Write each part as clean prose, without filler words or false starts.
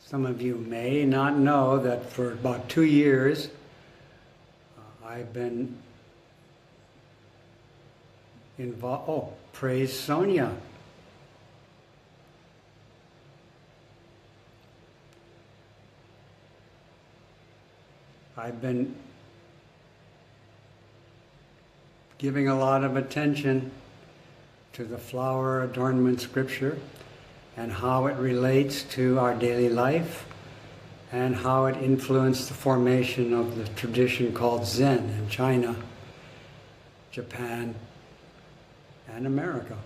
Some of you may not know that for about 2 years I've been involved. Oh, praise Sonia. I've been giving a lot of attention to the flower adornment scripture and how it relates to our daily life and how it influenced the formation of the tradition called Zen in China, Japan, and America.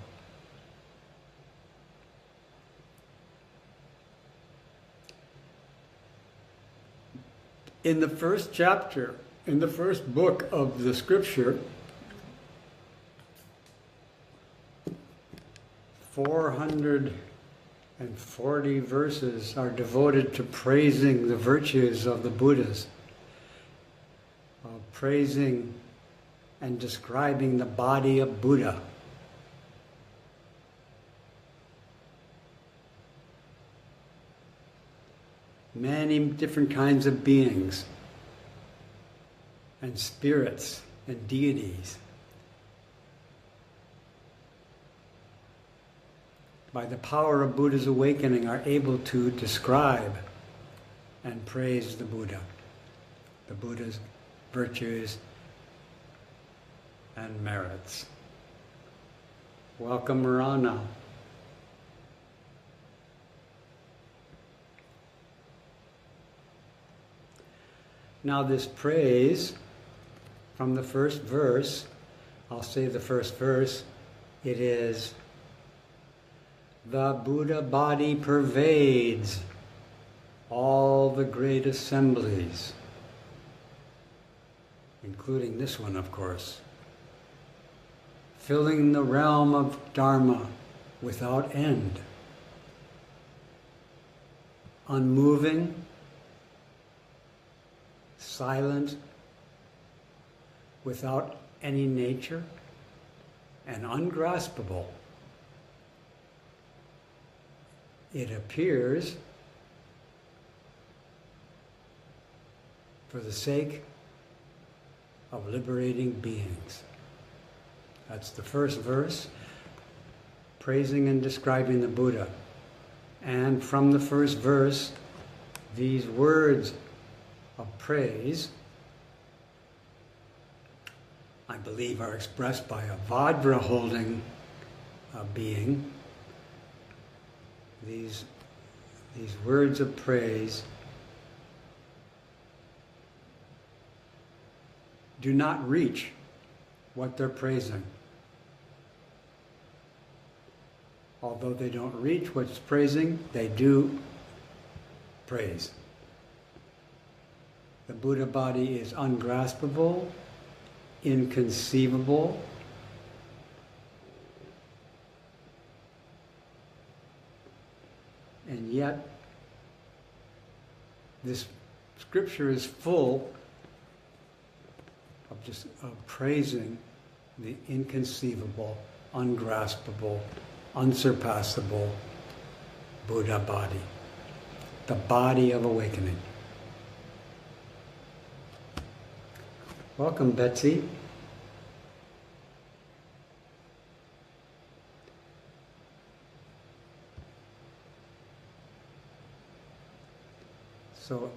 In the first chapter, in the first book of the scripture, 440 verses are devoted to praising the virtues of the Buddhas, praising and describing the body of Buddha. Many different kinds of beings and spirits and deities. By the power of Buddha's awakening, are able to describe and praise the Buddha's virtues and merits. Welcome, Marana. Now this praise from the first verse, I'll say the first verse, it is, the Buddha body pervades all the great assemblies, including this one, of course, filling the realm of Dharma without end, unmoving, silent, without any nature, and ungraspable. It appears for the sake of liberating beings. That's the first verse, praising and describing the Buddha. And from the first verse, these words of praise, I believe, are expressed by a Vajra holding being. These words of praise do not reach what they're praising. Although they don't reach what's praising, they do praise. The Buddha body is ungraspable, inconceivable, and yet this scripture is full of praising the inconceivable, ungraspable, unsurpassable Buddha body, the body of awakening. Welcome, Betsy. So,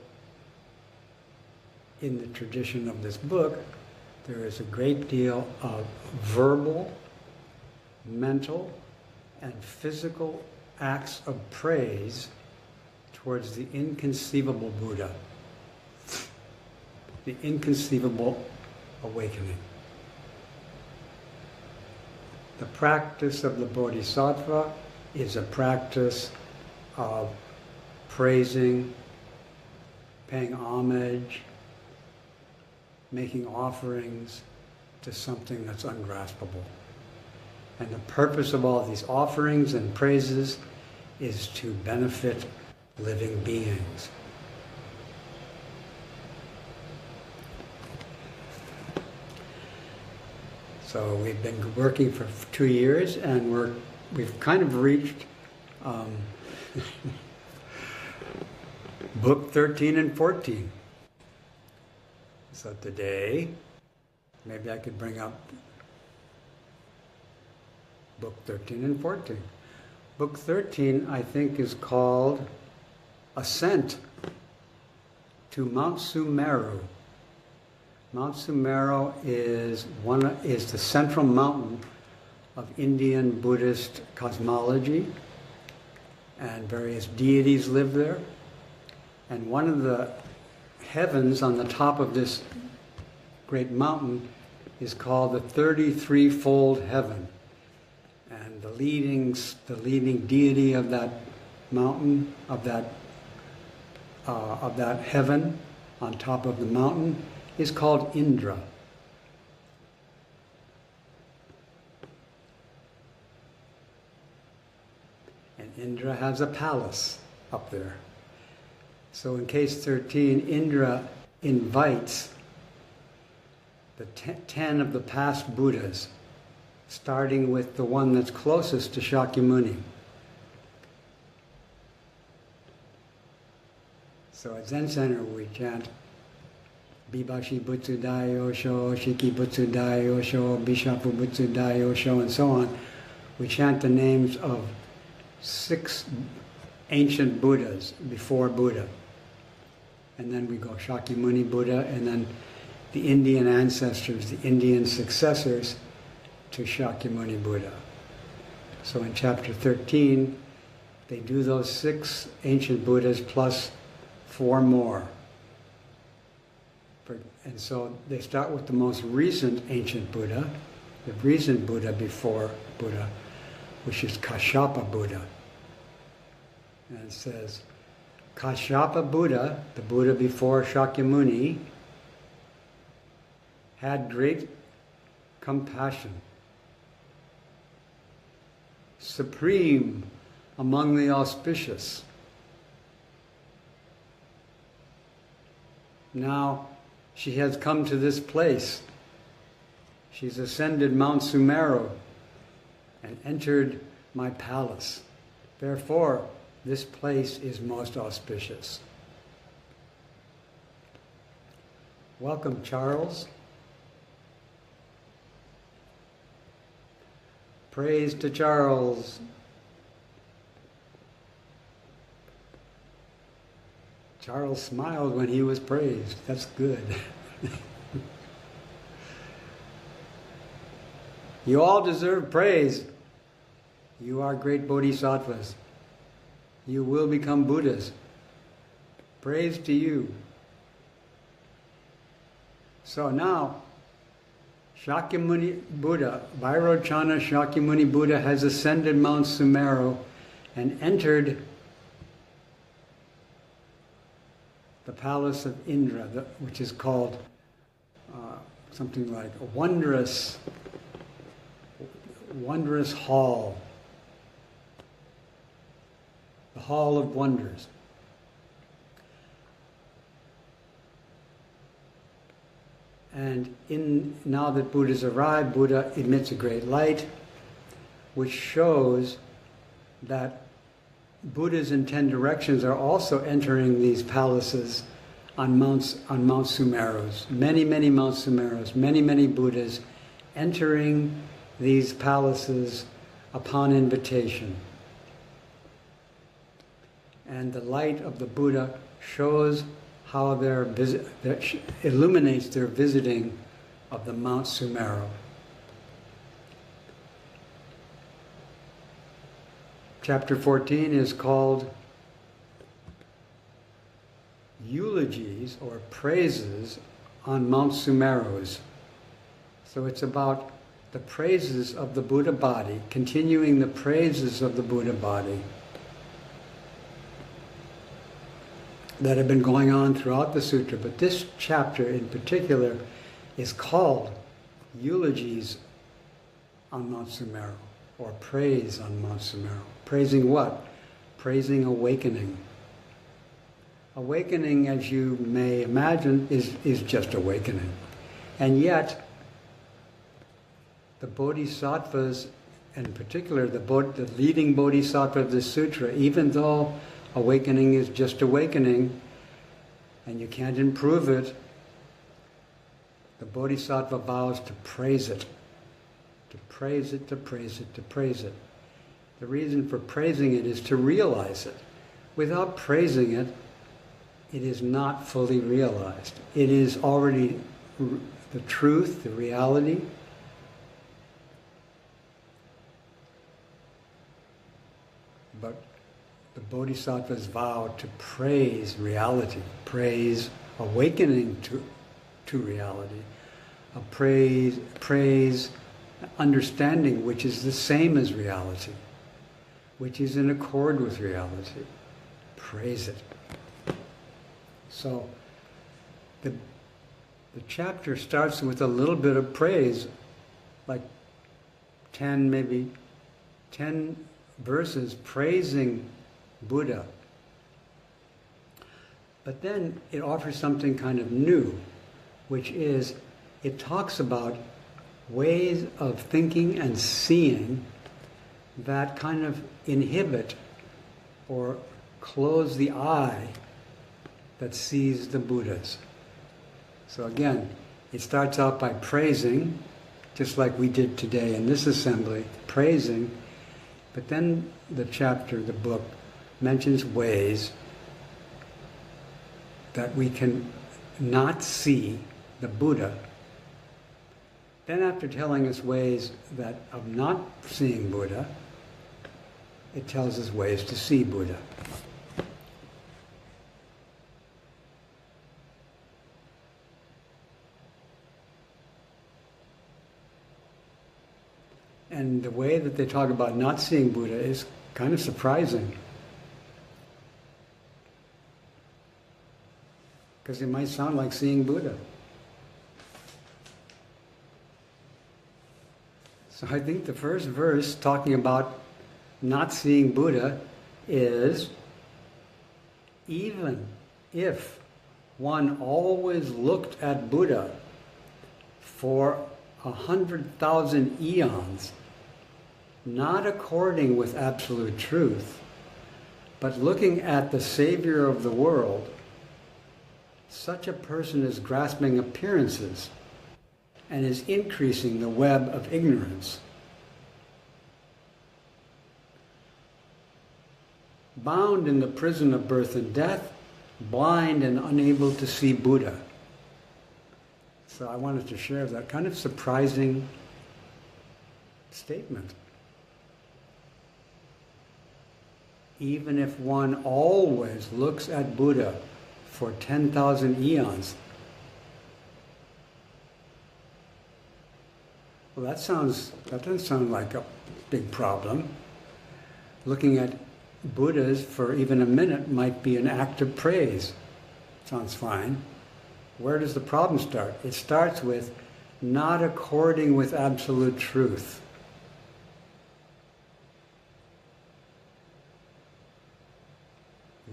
in the tradition of this book, there is a great deal of verbal, mental, and physical acts of praise towards the inconceivable Buddha, the inconceivable awakening. The practice of the Bodhisattva is a practice of praising, paying homage, making offerings to something that's ungraspable. And the purpose of all these offerings and praises is to benefit living beings. So we've been working for 2 years, and we've kind of reached Book 13 and 14. So today, maybe I could bring up Book 13 and 14. Book 13, I think, is called Ascent to Mount Sumeru. Mount Sumeru is the central mountain of Indian Buddhist cosmology, and various deities live there. And one of the heavens on the top of this great mountain is called the 33-fold heaven. And the leading deity of that mountain, of that heaven on top of the mountain, is called Indra. And Indra has a palace up there. So in case 13, Indra invites the 10 of the past Buddhas, starting with the one that's closest to Shakyamuni. So at Zen Center we chant Bibashi Butsu Daio Sho, Shiki Butsu Daio Sho, Bishapu Butsu Daio Sho, and so on. We chant the names of 6 ancient Buddhas before Buddha. And then we go Shakyamuni Buddha, and then the Indian ancestors, the Indian successors to Shakyamuni Buddha. So in chapter 13, they do those 6 ancient Buddhas plus 4 more. And so they start with the most recent ancient Buddha, the recent Buddha before Buddha, which is Kashyapa Buddha. And it says, Kashyapa Buddha, the Buddha before Shakyamuni, had great compassion, supreme among the auspicious. Now she has come to this place. She's ascended Mount Sumeru and entered my palace. Therefore, this place is most auspicious. Welcome, Charles. Praise to Charles. Charles smiled when he was praised. That's good. You all deserve praise. You are great bodhisattvas. You will become Buddhas. Praise to you. So now, Shakyamuni Buddha, Vairochana Shakyamuni Buddha has ascended Mount Sumeru and entered the palace of Indra, which is called something like a wondrous hall. The Hall of Wonders. And now that Buddha's arrived, Buddha emits a great light, which shows that Buddhas in 10 directions are also entering these palaces on Mount Sumerus. Many Mount Sumerus, many Buddhas entering these palaces upon invitation. And the light of the Buddha shows how illuminates their visiting of the Mount Sumeru. Chapter 14 is called Eulogies or Praises on Mount Sumerus. So it's about the praises of the Buddha body, continuing the praises of the Buddha body that have been going on throughout the sutra. But this chapter in particular is called Eulogies on Mount Sumeru, or Praise on Mount Sumeru. Praising what? Praising awakening. Awakening, as you may imagine, is just awakening. And yet, the bodhisattvas, and in particular the leading bodhisattva of this sutra, even though awakening is just awakening, and you can't improve it, the Bodhisattva vows to praise it. To praise it, to praise it, to praise it. The reason for praising it is to realize it. Without praising it, it is not fully realized. It is already the truth, the reality. But the Bodhisattva's vow to praise reality, praise awakening to reality, praise understanding which is the same as reality, which is in accord with reality. Praise it. So the chapter starts with a little bit of praise, like 10 verses praising Buddha. But then it offers something kind of new, which is it talks about ways of thinking and seeing that kind of inhibit or close the eye that sees the Buddhas. So again, it starts out by praising, just like we did today in this assembly, praising, but then the book, mentions ways that we can not see the Buddha. Then after telling us ways of not seeing Buddha, it tells us ways to see Buddha. And the way that they talk about not seeing Buddha is kind of surprising. Because it might sound like seeing Buddha. So I think the first verse talking about not seeing Buddha is, even if one always looked at Buddha for 100,000 eons, not according with absolute truth, but looking at the Savior of the world, such a person is grasping appearances and is increasing the web of ignorance. Bound in the prison of birth and death, blind and unable to see Buddha. So I wanted to share that kind of surprising statement. Even if one always looks at Buddha for 10,000 eons. Well, that doesn't sound like a big problem. Looking at Buddhas for even a minute might be an act of praise. Sounds fine. Where does the problem start? It starts with not according with absolute truth.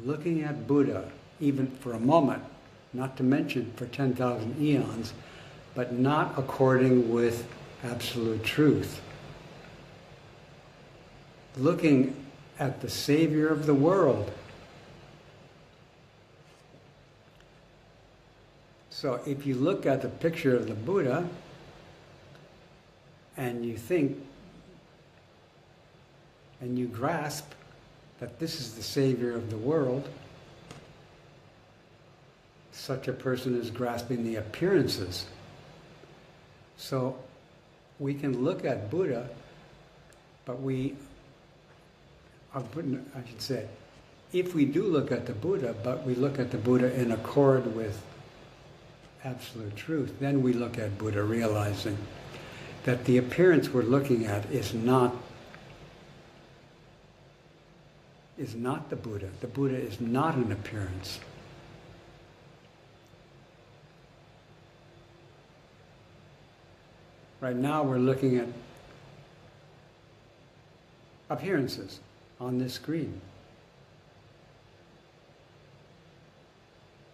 Looking at Buddha, even for a moment, not to mention for 10,000 eons, but not according with absolute truth. Looking at the Savior of the world. So if you look at the picture of the Buddha and you think and you grasp that this is the Savior of the world, such a person is grasping the appearances. So we can look at Buddha, but if we do look at the Buddha, but we look at the Buddha in accord with absolute truth, then we look at Buddha realizing that the appearance we're looking at is not the Buddha. The Buddha is not an appearance. Right now we're looking at appearances on this screen.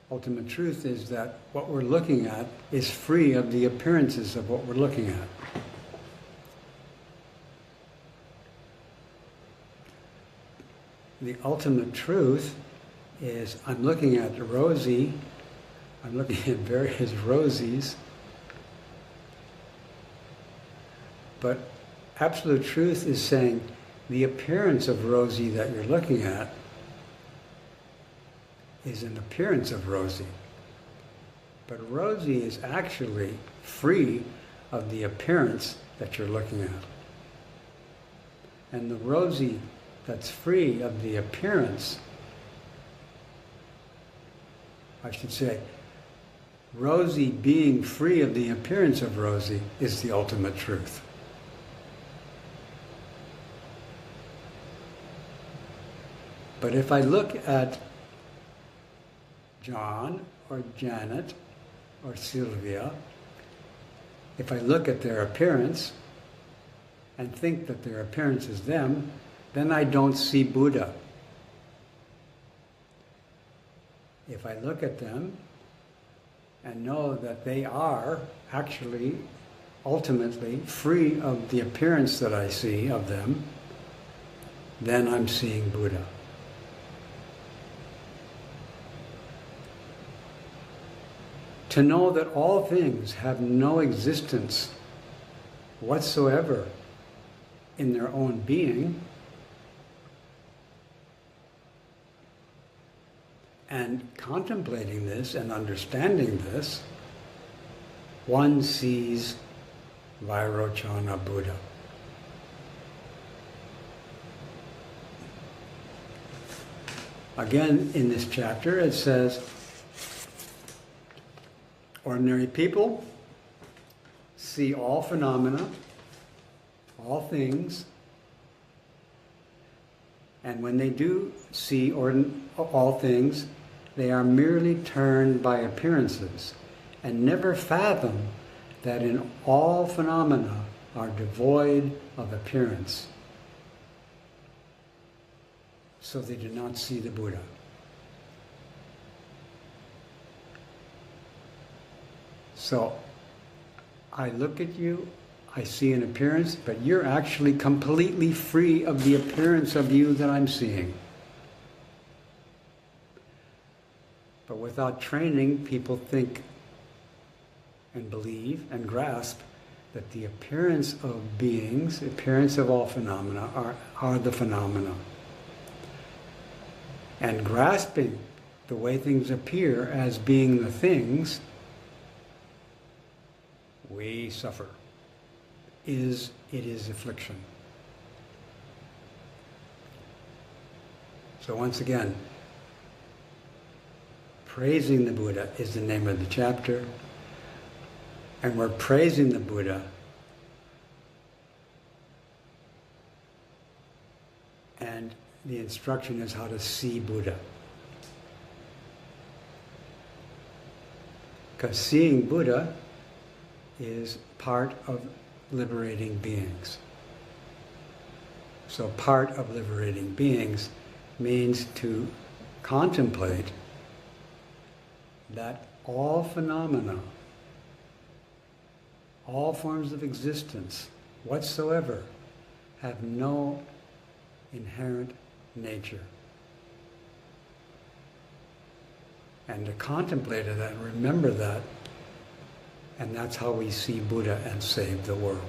Ultimate truth is that what we're looking at is free of the appearances of what we're looking at. The ultimate truth is I'm looking at Rosie I'm looking at various rosies, but Absolute Truth is saying the appearance of rosy that you're looking at is an appearance of rosy. But rosy is actually free of the appearance that you're looking at. And the rosy that's free of the appearance, I should say, rosy being free of the appearance of rosy is the ultimate truth. But if I look at John or Janet or Sylvia, if I look at their appearance and think that their appearance is them, then I don't see Buddha. If I look at them and know that they are actually ultimately free of the appearance that I see of them, then I'm seeing Buddha. To know that all things have no existence whatsoever in their own being, and contemplating this and understanding this, one sees Vairochana Buddha. Again, in this chapter, it says, ordinary people see all phenomena, all things, and when they do see all things, they are merely turned by appearances, and never fathom that in all phenomena are devoid of appearance. So they do not see the Buddha. So I look at you, I see an appearance, but you're actually completely free of the appearance of you that I'm seeing. But without training, people think and believe and grasp that the appearance of beings, the appearance of all phenomena are the phenomena. And grasping the way things appear as being the things, we suffer. It is affliction. So once again, praising the Buddha is the name of the chapter, and we're praising the Buddha and the instruction is how to see Buddha. Because seeing Buddha is part of liberating beings. So part of liberating beings means to contemplate that all phenomena, all forms of existence whatsoever have no inherent nature. And to contemplate that and remember that, and that's how we see Buddha and save the world.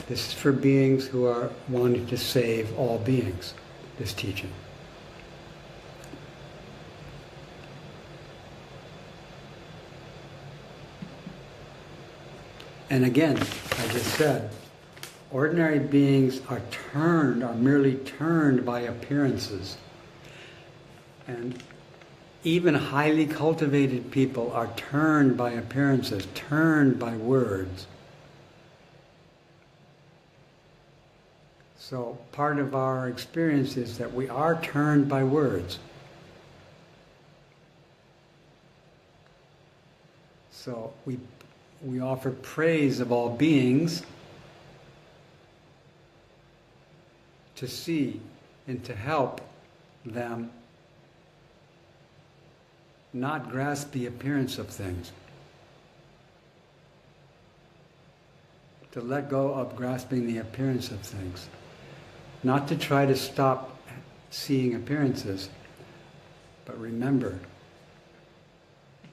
This is for beings who are wanting to save all beings, this teaching. And again, I just said, ordinary beings are merely turned by appearances. And even highly cultivated people are turned by appearances, turned by words. So part of our experience is that we are turned by words. So we offer praise of all beings to see and to help them not grasp the appearance of things. To let go of grasping the appearance of things. Not to try to stop seeing appearances, but remember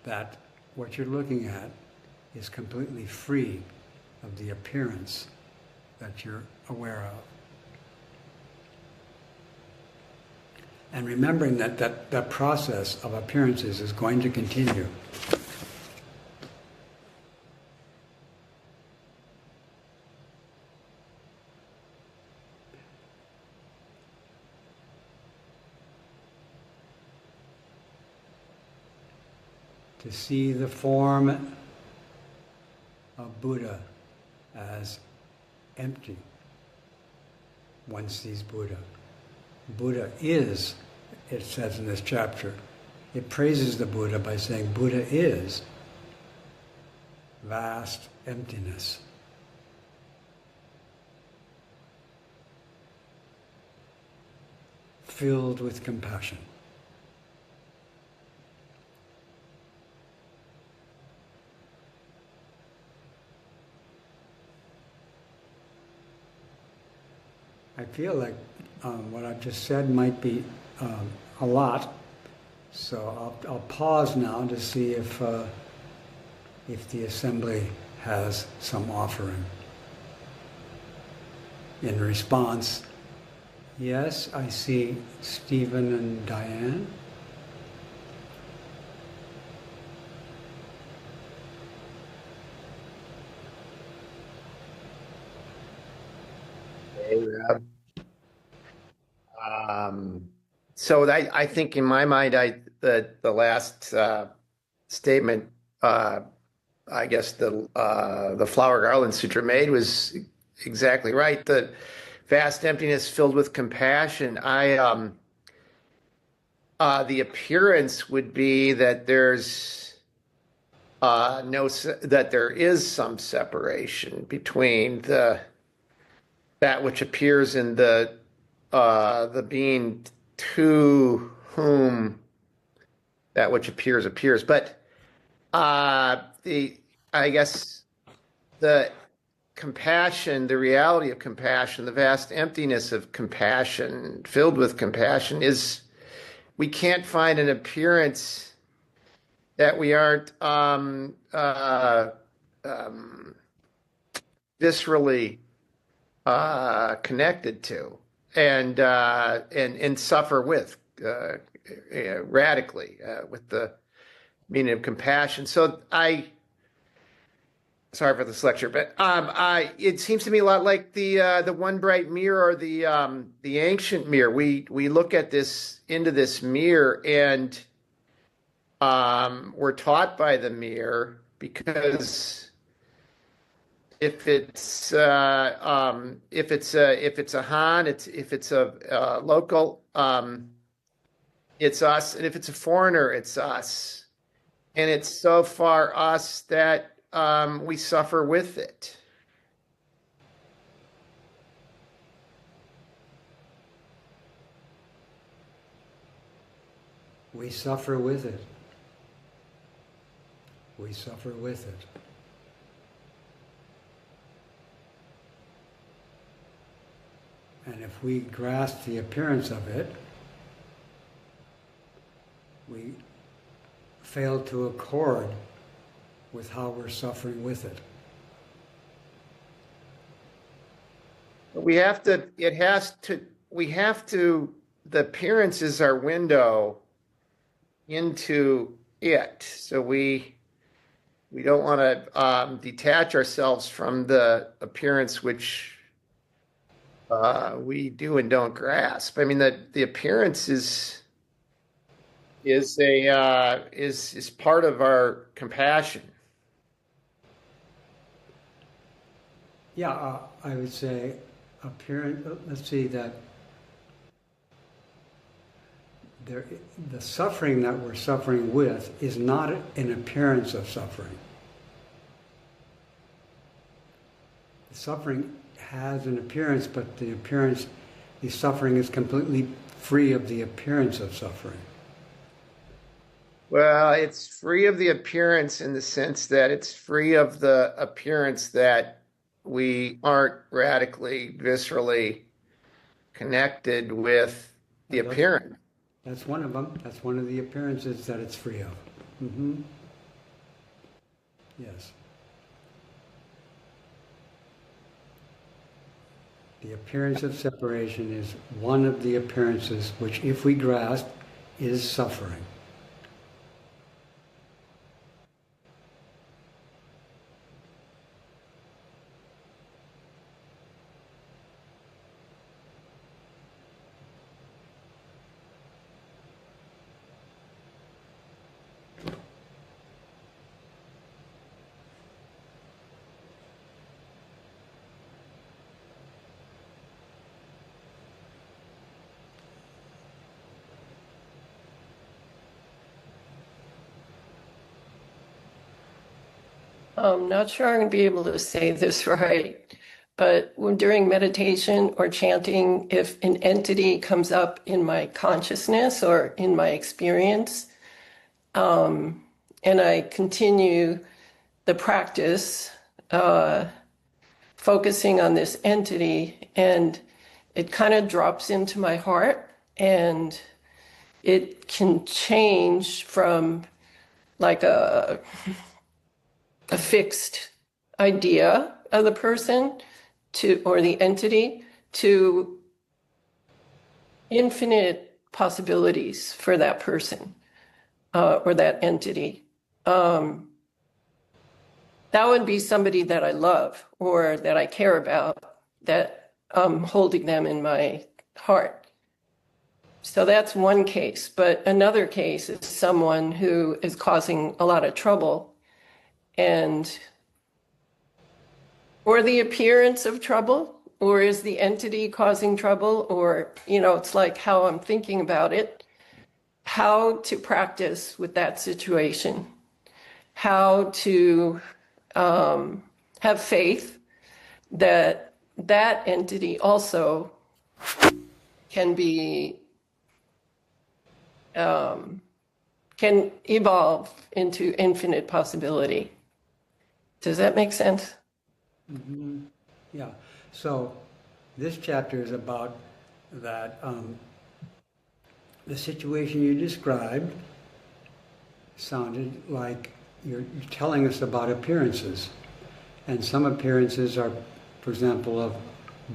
that what you're looking at is completely free of the appearance that you're aware of. And remembering that process of appearances is going to continue. To see the form of Buddha as empty. One sees Buddha. Buddha is, it says in this chapter, it praises the Buddha by saying Buddha is vast emptiness. Filled with compassion. I feel like what I've just said might be a lot, so I'll pause now to see if the assembly has some offering. In response, yes, I see Stephen and Diane. So I think in my mind, the last statement, I guess the Flower Garland Sutra made was exactly right. The vast emptiness filled with compassion. The appearance would be that there's that there is some separation between that which appears in the being to whom that which appears. But I guess the compassion, the reality of compassion, the vast emptiness of compassion, filled with compassion, is we can't find an appearance that we aren't viscerally connected to and suffer with radically with the meaning of compassion. So sorry for this lecture, but it seems to me a lot like the one bright mirror or the ancient mirror. We look at into this mirror and we're taught by the mirror, because if it's a Han, if it's a local, it's us, and if it's a foreigner, it's us, and it's so far us that we suffer with it. We suffer with it. We suffer with it. And if we grasp the appearance of it, we fail to accord with how we're suffering with it. The appearance is our window into it. So we don't want to detach ourselves from the appearance which we do and don't grasp. I mean, the appearance is part of our compassion. Yeah, I would say appearance. Let's see that the suffering that we're suffering with is not an appearance of suffering. The suffering has an appearance, but the suffering is completely free of the appearance of suffering. Well, it's free of the appearance in the sense that it's free of the appearance that we aren't radically, viscerally connected with the appearance. That's one of them. That's one of the appearances that it's free of. Mm-hmm. Yes. The appearance of separation is one of the appearances which, if we grasp, is suffering. I'm not sure I'm going to be able to say this right, but when during meditation or chanting, if an entity comes up in my consciousness or in my experience, and I continue the practice, focusing on this entity, and it kind of drops into my heart, and it can change from like a fixed idea of the person to, or the entity, to infinite possibilities for that person or that entity. That would be somebody that I love or that I care about, that I'm holding them in my heart. So that's one case. But another case is someone who is causing a lot of trouble, and or the appearance of trouble, or is the entity causing trouble, or, it's like how I'm thinking about it, how to practice with that situation, how to have faith that that entity also can be, can evolve into infinite possibility. Does that make sense? Mm-hmm. Yeah. So this chapter is about that. The situation you described sounded like you're telling us about appearances. And some appearances are, for example, of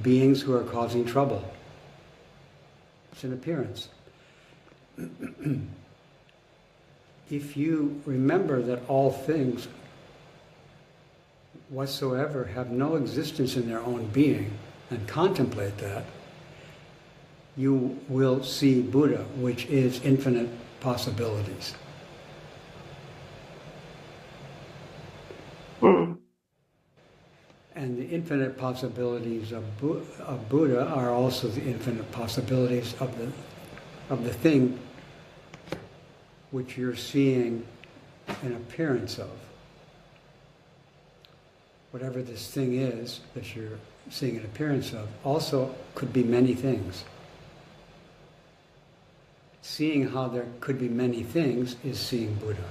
beings who are causing trouble. It's an appearance. If you remember that all things whatsoever have no existence in their own being, and contemplate that, you will see Buddha, which is infinite possibilities. And the infinite possibilities of Buddha are also the infinite possibilities of the thing which you're seeing an appearance of. Whatever this thing is that you're seeing an appearance of also could be many things. Seeing how there could be many things is seeing Buddha.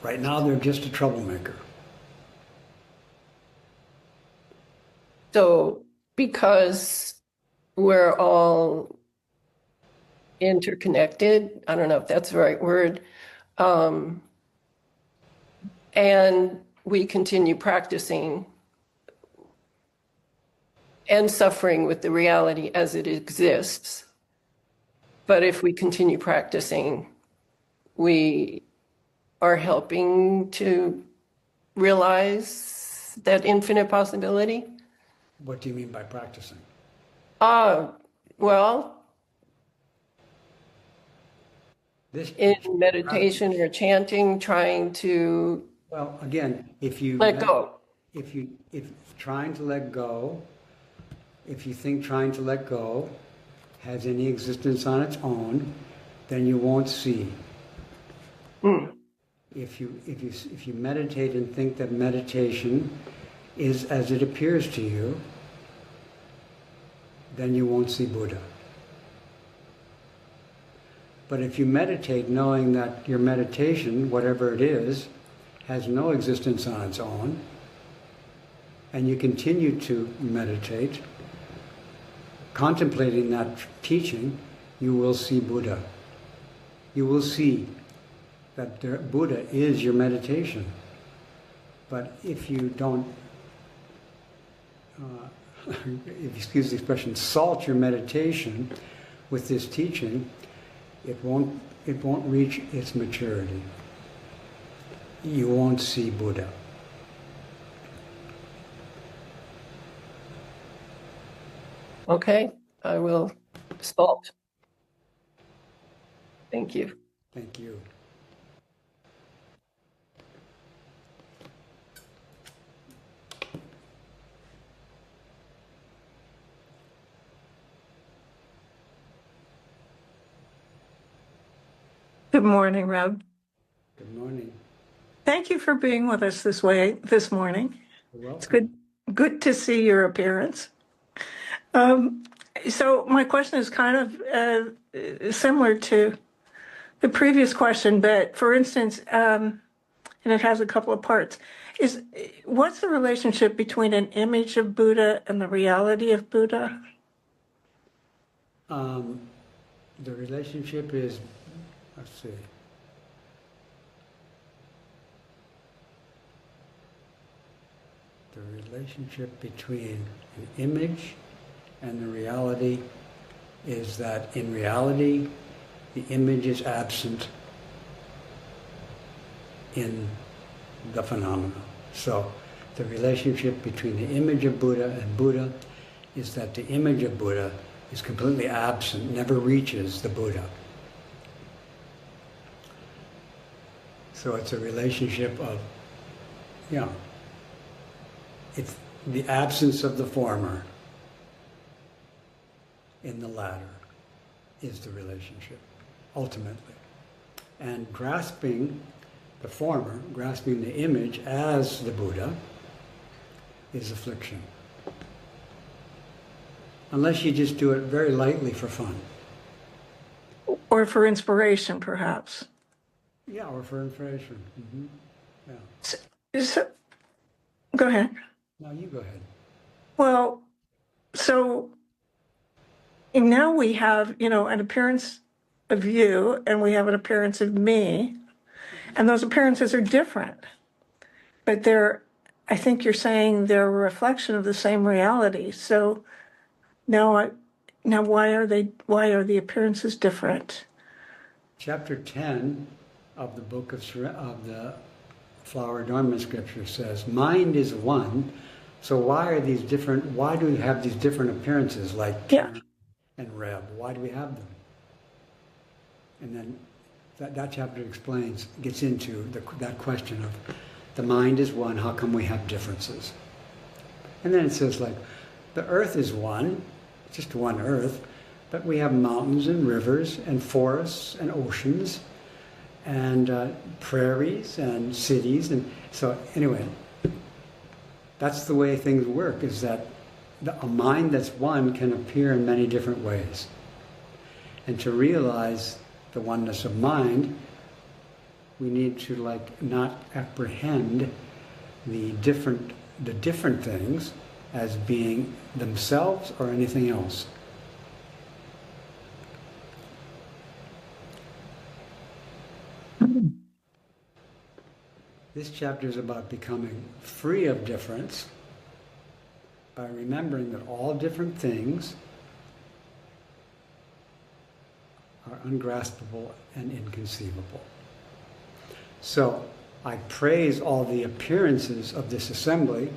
Right now they're just a troublemaker. So because we're all interconnected, I don't know if that's the right word, and we continue practicing and suffering with the reality as it exists. But if we continue practicing, we are helping to realize that infinite possibility. What do you mean by practicing? Well, in meditation or chanting, trying to Well, again, if you let go. If trying to let go, if you think trying to let go has any existence on its own, then you won't see. If you meditate and think that meditation is as it appears to you, then you won't see Buddha. But if you meditate knowing that your meditation, whatever it is, has no existence on its own, and you continue to meditate, contemplating that teaching, you will see Buddha. You will see that the Buddha is your meditation. But if you don't, if you excuse the expression, salt your meditation with this teaching, it won't reach its maturity. You won't see Buddha. Okay, I will salt. Thank you. Thank you. Good morning, Reb. Good morning. Thank you for being with us this morning. You're welcome. It's good to see your appearance. So my question is kind of similar to the previous question, but for instance, and it has a couple of parts, what's the relationship between an image of Buddha and the reality of Buddha? The relationship is, let's see. The relationship between an image and the reality is that in reality, the image is absent in the phenomena. So the relationship between the image of Buddha and Buddha is that the image of Buddha is completely absent, never reaches the Buddha. So it's a relationship of, it's the absence of the former in the latter is the relationship, ultimately. And grasping the former, grasping the image as the Buddha, is affliction. Unless you just do it very lightly for fun. Or for inspiration, perhaps. Yeah, or for inspiration. Mm-hmm. Yeah. So, go ahead. No, you go ahead. Well, so now we have, an appearance of you and we have an appearance of me, and those appearances are different. But I think you're saying they're a reflection of the same reality. So now why are the appearances different? Chapter 10 of the book of the Flower Adornment scripture says, mind is one, so why do we have these different appearances like Karen and Reb? Why do we have them? And then that chapter gets into that question of the mind is one, how come we have differences? And then it says like, the earth is one, just one earth, but we have mountains and rivers and forests and oceans and prairies and cities. And so anyway, that's the way things work, is that a mind that's one can appear in many different ways. And to realize the oneness of mind, we need to not apprehend the different things as being themselves or anything else. This chapter is about becoming free of difference by remembering that all different things are ungraspable and inconceivable. So I praise all the appearances of this assembly,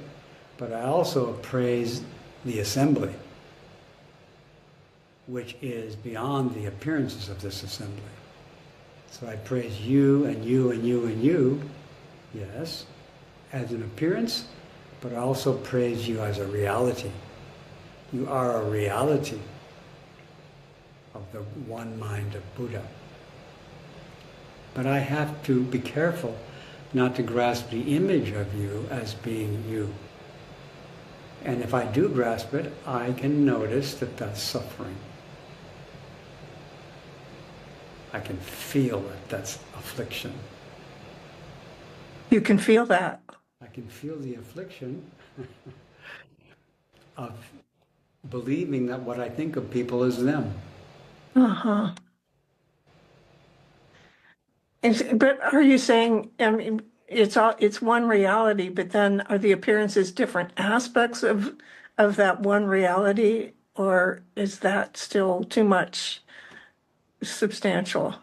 but I also praise the assembly, which is beyond the appearances of this assembly. So I praise you and you and you and you, yes, as an appearance, but I also praise you as a reality. You are a reality of the one mind of Buddha. But I have to be careful not to grasp the image of you as being you. And if I do grasp it, I can notice that that's suffering. I can feel that that's affliction. You can feel that. I can feel the affliction of believing that what I think of people is them. Uh-huh. But are you saying, I mean, it's one reality, but then are the appearances different aspects of that one reality, or is that still too much substantial?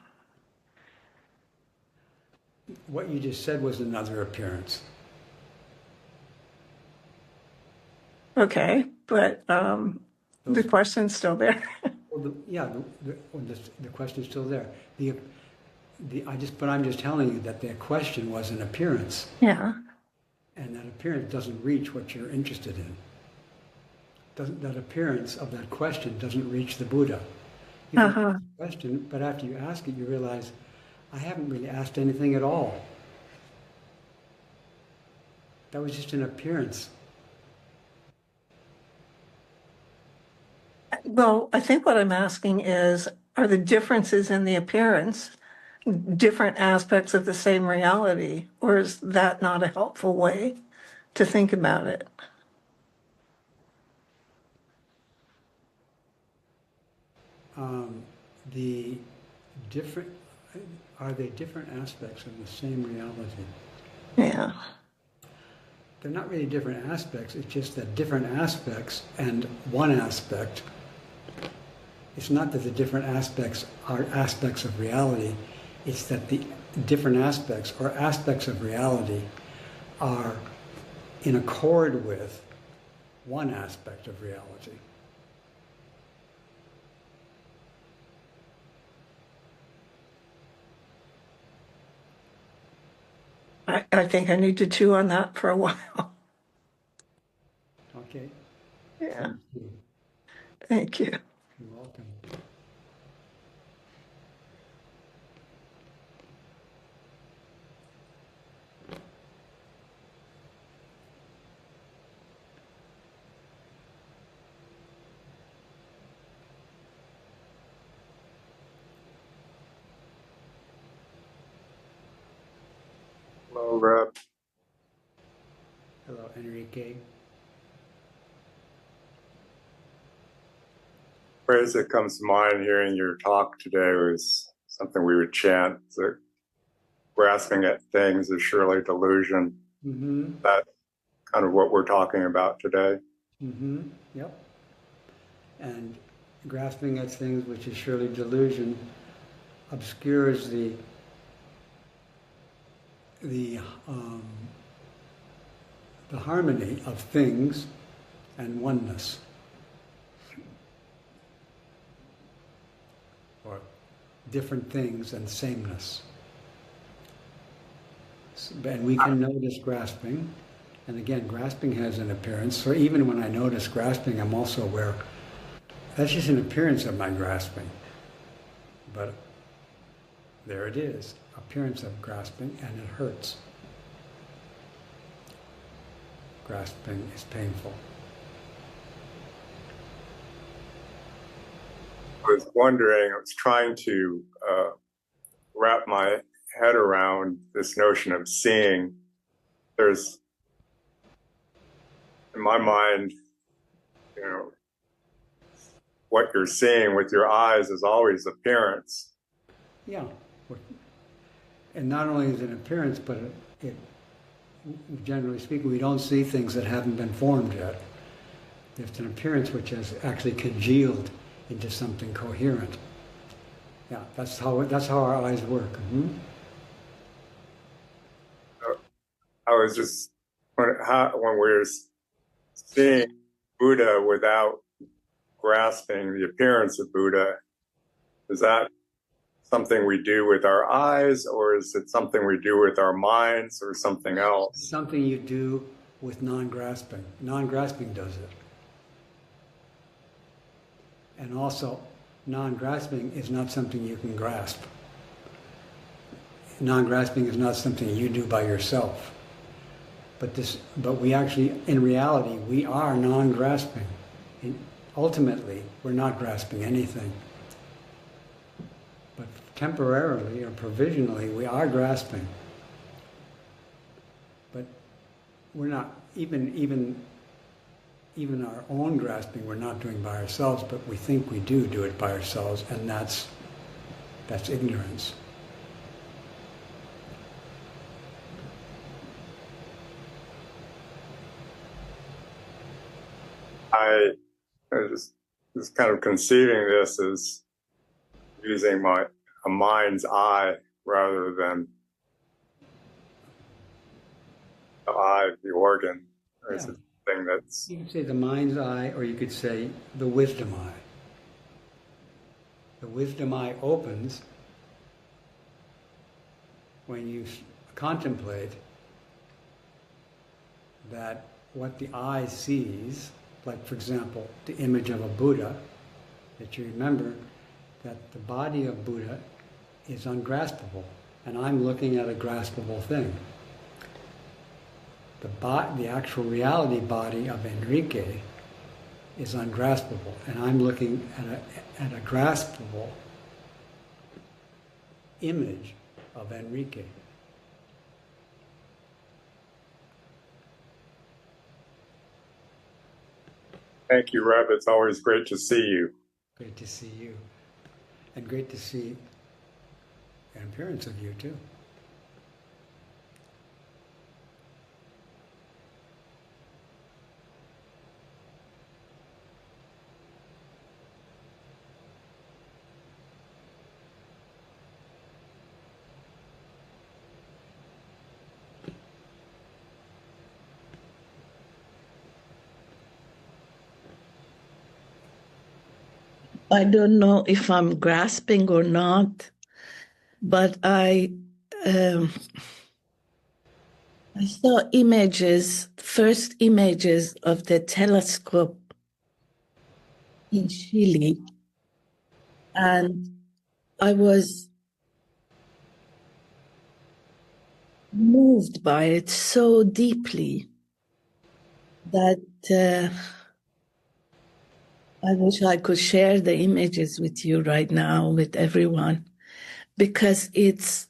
What you just said was another appearance. Okay, but the question's still there. Well, the question's still there. But I'm just telling you that the question was an appearance, Yeah. and that appearance doesn't reach what you're interested in. That appearance of that question doesn't reach the Buddha. You can ask the question, but after you ask it, you realize, I haven't really asked anything at all. That was just an appearance. Well, I think what I'm asking is, are the differences in the appearance different aspects of the same reality, or is that not a helpful way to think about it? The different, are they different aspects of the same reality? Yeah. They're not really different aspects, it's just that different aspects and one aspect, it's not that the different aspects are aspects of reality, it's that the different aspects or aspects of reality are in accord with one aspect of reality. I think I need to chew on that for a while. Okay? Yeah. Thank you. You're welcome. Hello, Reb. Hello, Enrique. Phrase that comes to mind hearing your talk today was something we would chant. So grasping at things is surely delusion. Mm-hmm. That's kind of what we're talking about today. Mm-hmm. Yep. And grasping at things, which is surely delusion, obscures the harmony of things and oneness, or different things and sameness. And we can notice grasping, and again, grasping has an appearance. So even when I notice grasping, I'm also aware that's just an appearance of my grasping. But there it is, appearance of grasping, and it hurts. Grasping is painful. I was wondering, I was trying to wrap my head around this notion of seeing. There's, in my mind, you know, what you're seeing with your eyes is always appearance. Yeah. And not only is it an appearance, but generally speaking, we don't see things that haven't been formed yet. It's an appearance which has actually congealed into something coherent. Yeah, that's how our eyes work. Mm-hmm. I was just when we're seeing Buddha without grasping the appearance of Buddha, is that something we do with our eyes, or is it something we do with our minds, or something else? Something you do with non-grasping. Non-grasping does it. And also, non-grasping is not something you can grasp. Non-grasping is not something you do by yourself. But we actually, in reality, we are non-grasping. Ultimately, we're not grasping anything. But temporarily or provisionally, we are grasping. But we're not, even our own grasping, we're not doing by ourselves, but we think we do it by ourselves, and that's ignorance. I just kind of conceiving this as using a mind's eye rather than the eye, the organ, or is it thing that's... You could say the mind's eye, or you could say the wisdom eye. The wisdom eye opens when you contemplate that what the eye sees, like for example, the image of a Buddha, that you remember that the body of Buddha is ungraspable, and I'm looking at a graspable thing. The actual reality body of Enrique is ungraspable, and I'm looking at a graspable image of Enrique. Thank you, Reb. It's always great to see you. Great to see you. And great to see an appearance of you, too. I don't know if I'm grasping or not, but I saw first images of the telescope in Chile, and I was moved by it so deeply that I wish I could share the images with you right now, with everyone, because it's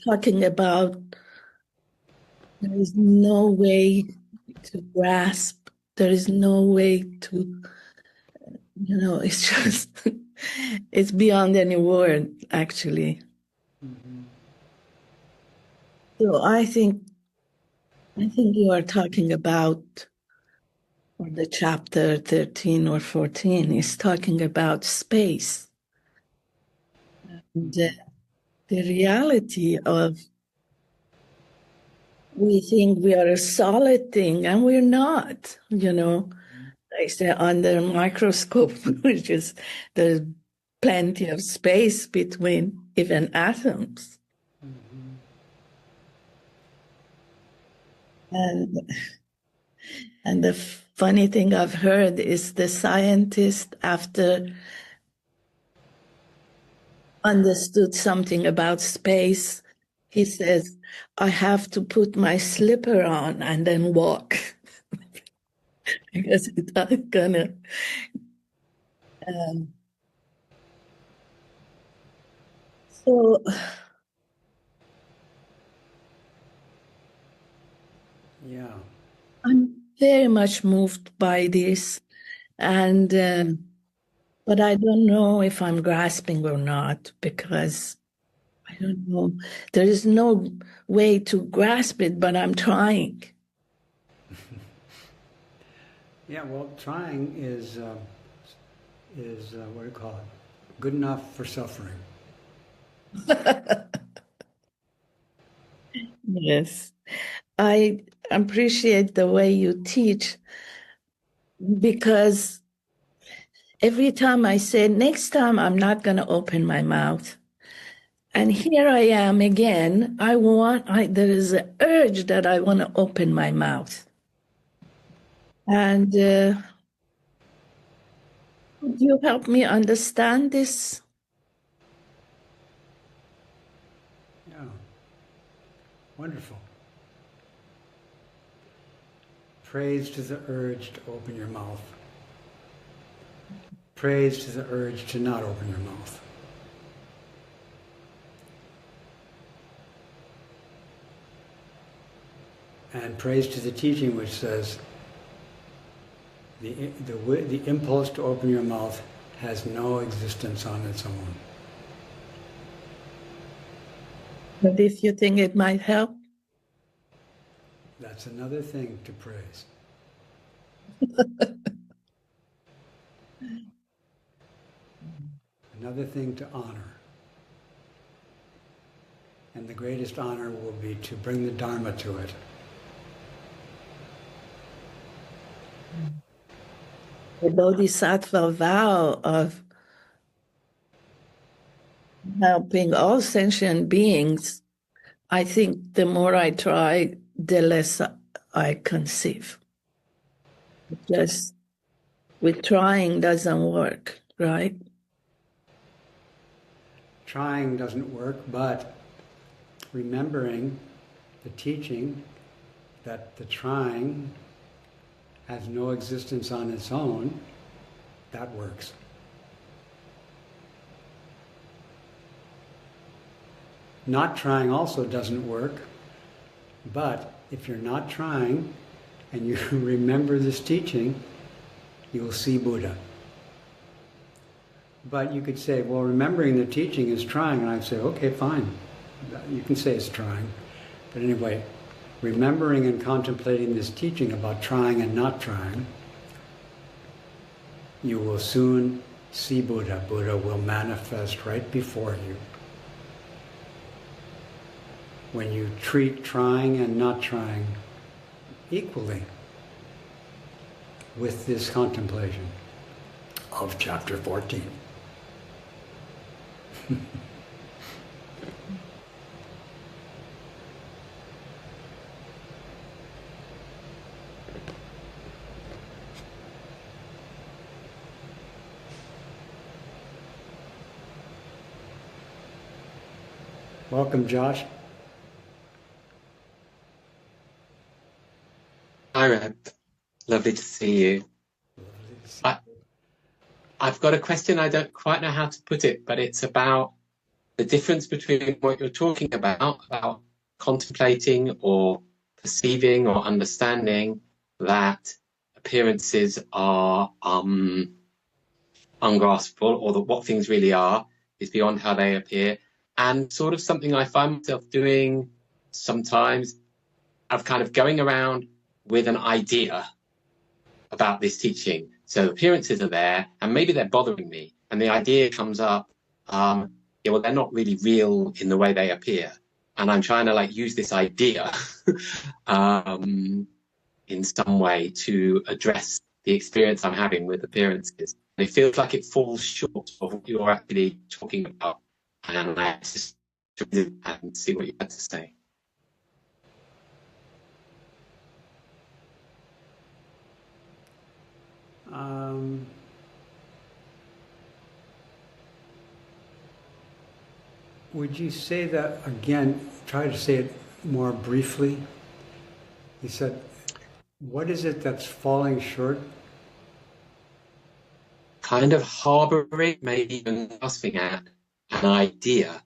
talking about there is no way to grasp, there is no way to, it's just, it's beyond any word, actually. Mm-hmm. So I think you are talking about, or the chapter 13 or 14 is talking about space. And the reality of, we think we are a solid thing, and we're not, I say under a microscope, which is, there's plenty of space between even atoms. Mm-hmm. And the funny thing I've heard is the scientist, after understood something about space, he says, I have to put my slipper on and then walk. Because it's not gonna. So yeah, I'm very much moved by this, and but I don't know if I'm grasping or not, because I don't know. There is no way to grasp it, but I'm trying. Yeah, well, trying is what do you call it? Good enough for suffering. Yes. I appreciate the way you teach, because every time I say, next time I'm not going to open my mouth. And here I am again. There is an urge that I want to open my mouth. And could you help me understand this? Yeah, wonderful. Praise to the urge to open your mouth. Praise to the urge to not open your mouth. And praise to the teaching which says the impulse to open your mouth has no existence on its own. But if you think it might help? That's another thing to praise. Another thing to honor. And the greatest honor will be to bring the Dharma to it. The bodhisattva vow of helping all sentient beings, I think the more I try, the less I conceive. Just with trying doesn't work, right? Trying doesn't work, but remembering the teaching that the trying has no existence on its own, that works. Not trying also doesn't work, but if you're not trying and you remember this teaching, you will see Buddha. But you could say, well, remembering the teaching is trying, and I'd say, okay, fine. You can say it's trying. But anyway, remembering and contemplating this teaching about trying and not trying, you will soon see Buddha. Buddha will manifest right before you. When you treat trying and not trying equally with this contemplation of chapter 14. Welcome, Josh. Hi, Reb. Lovely to see you. I've got a question. I don't quite know how to put it, but it's about the difference between what you're talking about contemplating or perceiving or understanding that appearances are ungraspable, or that what things really are is beyond how they appear, and sort of something I find myself doing sometimes, of kind of going around with an idea about this teaching. So appearances are there, and maybe they're bothering me, and the idea comes up, yeah, well, they're not really real in the way they appear. And I'm trying to like use this idea in some way to address the experience I'm having with appearances. And it feels like it falls short of what you're actually talking about. And I just and see what you had to say. Would you say that again? Try to say it more briefly. You said, what is it that's falling short? Kind of harboring, maybe even grasping at an idea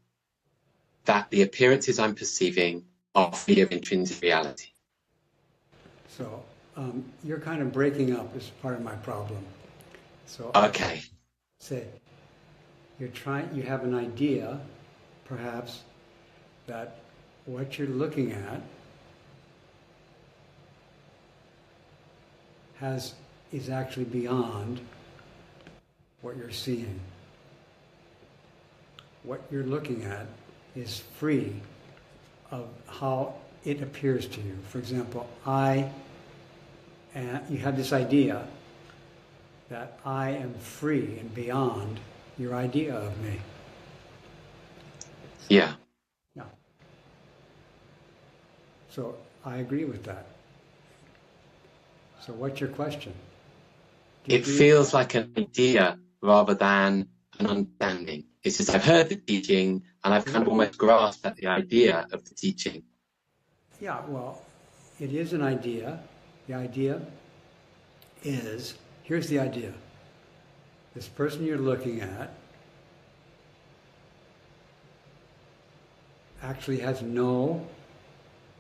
that the appearances I'm perceiving are free of intrinsic reality. So you're kind of breaking up as part of my problem. So okay. Say you have an idea, perhaps, that what you're looking at is actually beyond what you're seeing. What you're looking at is free of how it appears to you. For example, you have this idea that I am free and beyond your idea of me. Yeah. Yeah. So I agree with that. So what's your question? It feels like an idea rather than an understanding. It's just I've heard the teaching and I've kind of almost grasped at the idea of the teaching. Yeah, well, it is an idea. The idea is, here's the idea. This person you're looking at actually has no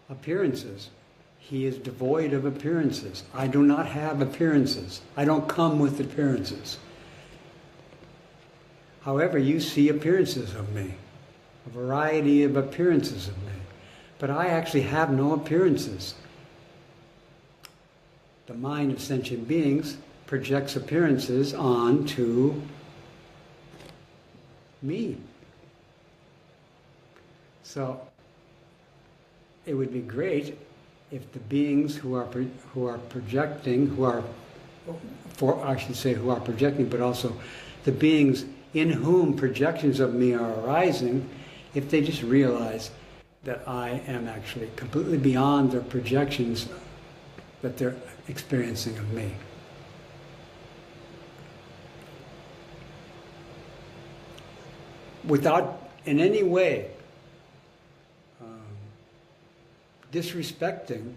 appearances. He is devoid of appearances. I do not have appearances. I don't come with appearances. However, you see appearances of me, a variety of appearances of me. But I actually have no appearances. the mind of sentient beings projects appearances onto me. So it would be great if the beings who are projecting, who are projecting, but also the beings in whom projections of me are arising, if they just realize that I am actually completely beyond their projections that they're experiencing of me. Without in any way disrespecting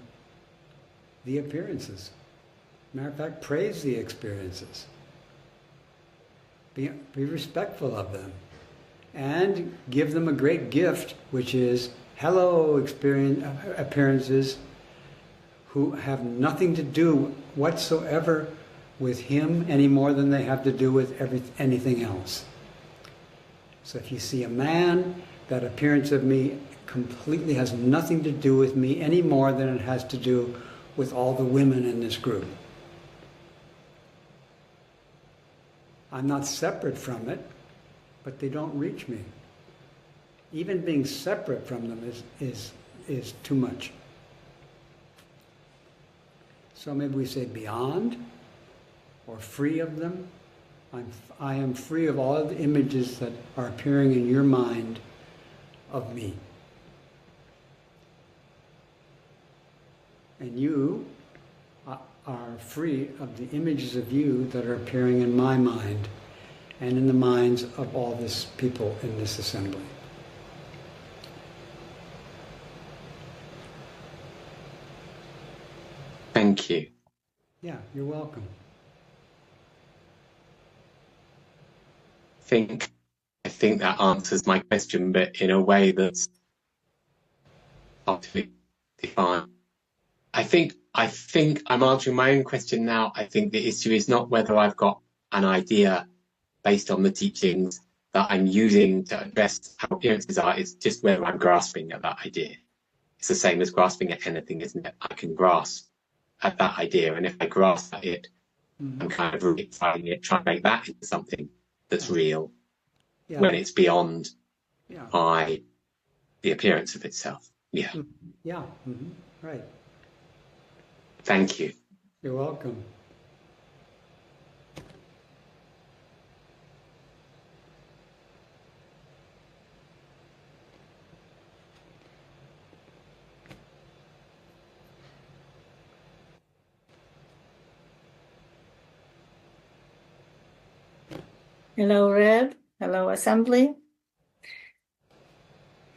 the appearances. Matter of fact, praise the experiences. Be respectful of them. And give them a great gift, which is, hello, appearances who have nothing to do whatsoever with him any more than they have to do with anything else. So if you see a man, that appearance of me completely has nothing to do with me any more than it has to do with all the women in this group. I'm not separate from it, but they don't reach me. Even being separate from them is too much. So maybe we say beyond or free of them. I am free of all the images that are appearing in your mind of me. And you are free of the images of you that are appearing in my mind and in the minds of all these people in this assembly. Thank you. Yeah, you're welcome. I think that answers my question, but in a way that's hard to define. I think I'm answering my own question now. I think the issue is not whether I've got an idea based on the teachings that I'm using to address how appearances are. It's just whether I'm grasping at that idea. It's the same as grasping at anything, isn't it? I can grasp at that idea, and if I grasp at it, I'm kind of rectifying it, trying to make that into something that's real, when it's beyond the appearance of itself. Yeah. Yeah. Right. Thank you. You're welcome. Hello, Reb. Hello, Assembly.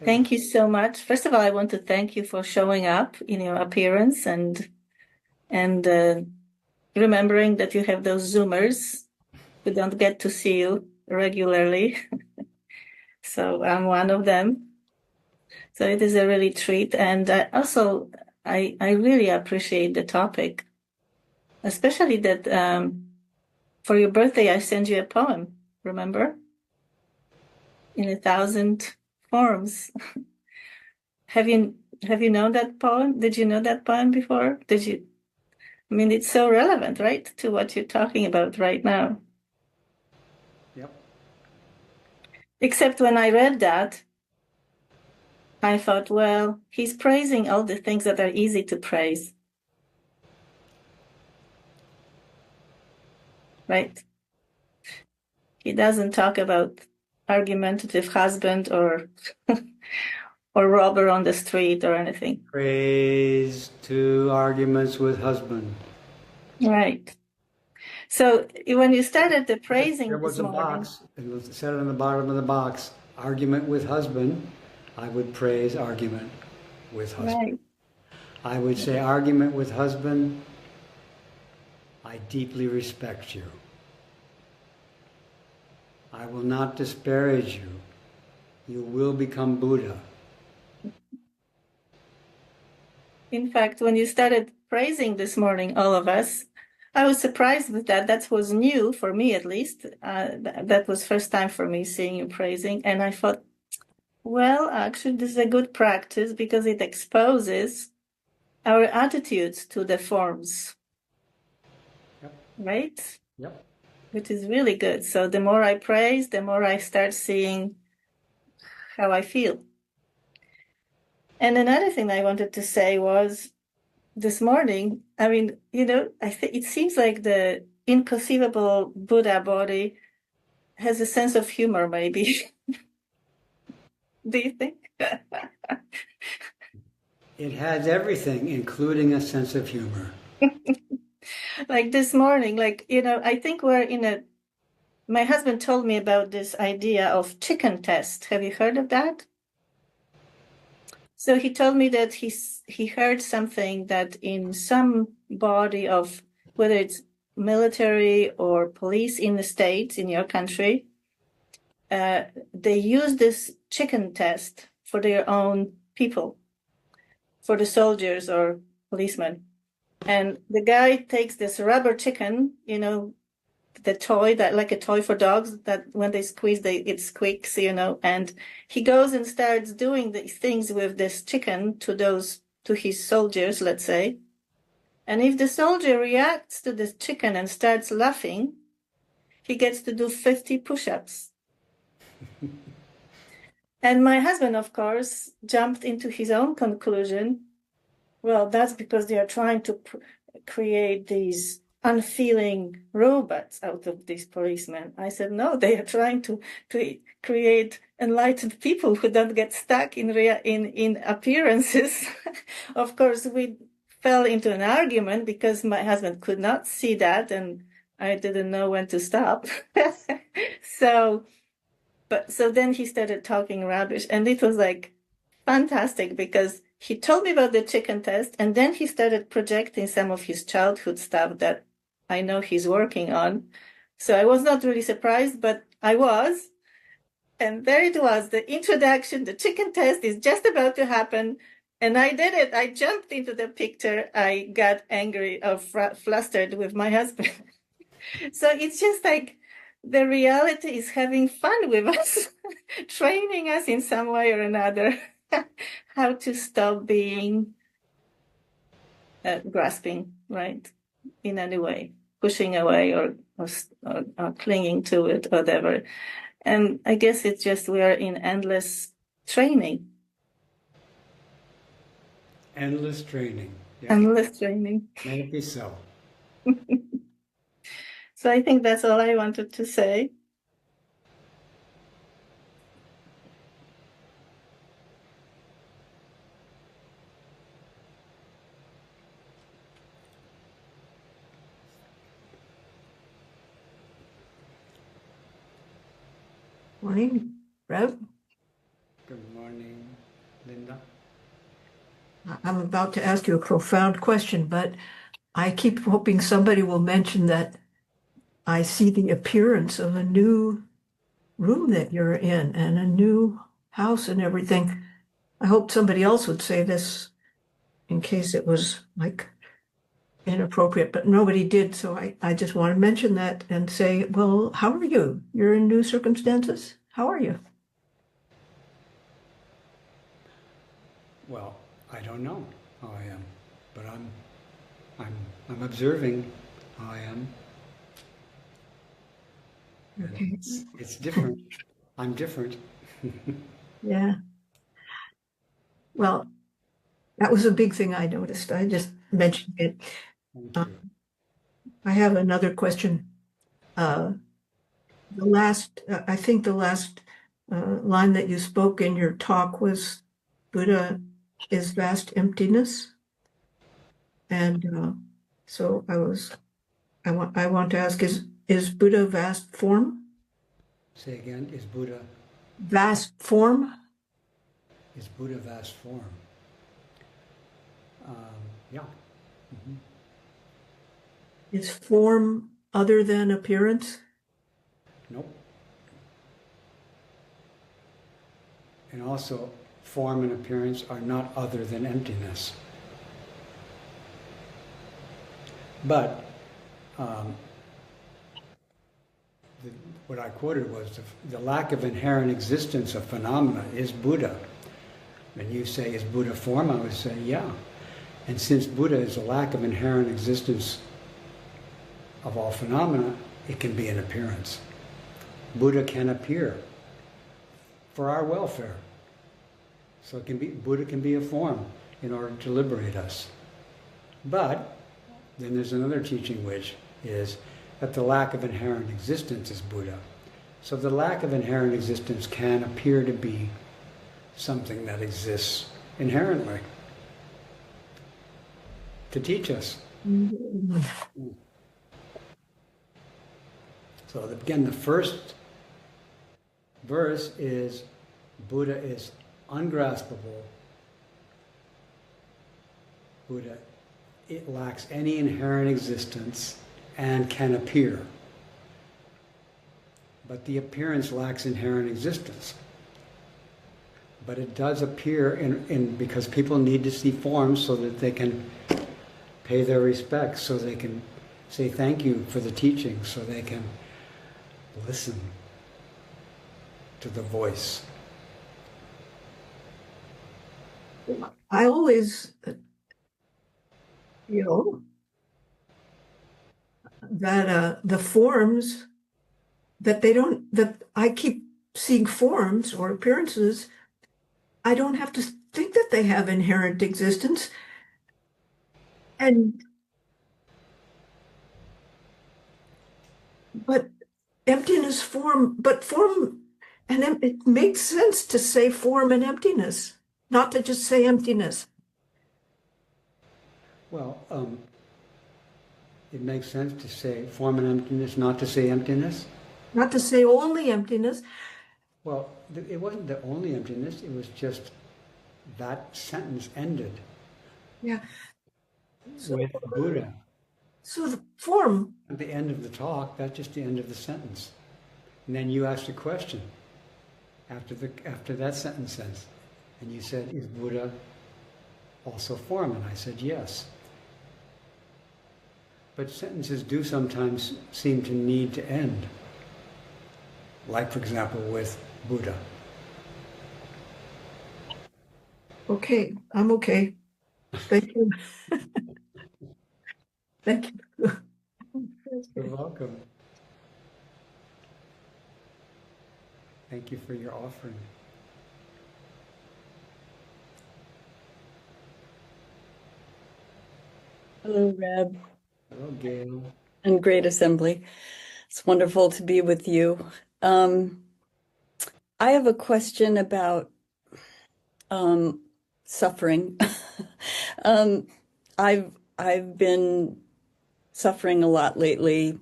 Thank you so much. First of all, I want to thank you for showing up in your appearance and remembering that you have those Zoomers who don't get to see you regularly. So I'm one of them. So it is a really treat. And also, I really appreciate the topic, especially that for your birthday, I sent you a poem, remember? In 1,000 forms. Have you known that poem? Did you know that poem before? Did you? I mean, it's so relevant, right, to what you're talking about right now. Yep. Except when I read that, I thought, well, he's praising all the things that are easy to praise. Right? He doesn't talk about argumentative husband or or robber on the street or anything. Praise to arguments with husband. Right. So when you started the praising there was this a morning, box, it said on the bottom of the box, argument with husband, I would praise argument with husband. right. I would say argument with husband, I deeply respect you. I will not disparage you. You will become Buddha. In fact, when you started praising this morning, all of us, I was surprised with that. That was new for me, at least. That was first time for me seeing you praising. And I thought, well, actually, this is a good practice because it exposes our attitudes to the forms. right? Yep. Which is really good. So the more I praise, the more I start seeing how I feel. And another thing I wanted to say was this morning, I mean, I think it seems like the inconceivable Buddha body has a sense of humor, maybe. Do you think? It has everything, including a sense of humor. Like this morning, I think my husband told me about this idea of chicken test. Have you heard of that? So he told me that he heard something that in some body of, whether it's military or police in the States, in your country, they use this chicken test for their own people, for the soldiers or policemen. And the guy takes this rubber chicken, the toy, that like a toy for dogs, that when they squeeze, it squeaks, and he goes and starts doing these things with this chicken to his soldiers, let's say. And if the soldier reacts to this chicken and starts laughing, he gets to do 50 push-ups. And my husband, of course, jumped into his own conclusion. Well, that's because they are trying to create these unfeeling robots out of these policemen. I said, no, they are trying to create enlightened people who don't get stuck in appearances. Of course, we fell into an argument because my husband could not see that, and I didn't know when to stop. So then he started talking rubbish, and it was like fantastic because he told me about the chicken test, and then he started projecting some of his childhood stuff that I know he's working on. So I was not really surprised, but I was. And there it was, the introduction, the chicken test is just about to happen. And I did it. I jumped into the picture. I got angry or flustered with my husband. So it's just like the reality is having fun with us, training us in some way or another how to stop being grasping, right, in any way, pushing away or clinging to it, whatever. And I guess it's just we are in endless training. Endless training. Yeah. Endless training. May it be so. So I think that's all I wanted to say. Morning, Reb. Good morning, Linda. I'm about to ask you a profound question, but I keep hoping somebody will mention that I see the appearance of a new room that you're in and a new house and everything. I hope somebody else would say this in case it was like inappropriate, but nobody did. So I just want to mention that and say, well, how are you? You're in new circumstances. How are you? Well, I don't know how I am, but I'm observing how I am. Okay. It's different. I'm different. Yeah. Well, that was a big thing I noticed. I just mentioned it. I have another question. I think the last line that you spoke in your talk was Buddha is vast emptiness. And so I want to ask, is Buddha vast form? Say again, is Buddha? Vast form? Is Buddha vast form? Yeah. Mm-hmm. Is form other than appearance? Nope. And also, form and appearance are not other than emptiness. But what I quoted was the lack of inherent existence of phenomena is Buddha. When you say, is Buddha form? I would say, yeah. And since Buddha is a lack of inherent existence of all phenomena, it can be an appearance. Buddha can appear for our welfare. So it can be, Buddha can be a form in order to liberate us. But then there's another teaching, which is that the lack of inherent existence is Buddha. So the lack of inherent existence can appear to be something that exists inherently to teach us. Mm-hmm. So again, the first verse is Buddha is ungraspable. Buddha, it lacks any inherent existence and can appear. But the appearance lacks inherent existence. But it does appear because people need to see forms so that they can pay their respects, so they can say thank you for the teaching, so they can listen to the voice. I always, that the forms, that I keep seeing forms or appearances, I don't have to think that they have inherent existence. But emptiness, form, and it makes sense to say form and emptiness, not to just say emptiness. Well, it makes sense to say form and emptiness, not to say emptiness. Not to say only emptiness. Well, it wasn't the only emptiness, it was just that sentence ended. Yeah. With Buddha. So the form. At the end of the talk, that's just the end of the sentence. And then you asked a question after that sentence ends. And you said, is Buddha also form? And I said, yes. But sentences do sometimes seem to need to end. Like, for example, with Buddha. Okay, I'm okay. Thank you. Thank you. You're welcome. Thank you for your offering. Hello, Reb. Hello, Gail. And Great Assembly. It's wonderful to be with you. I have a question about suffering. I've been suffering a lot lately.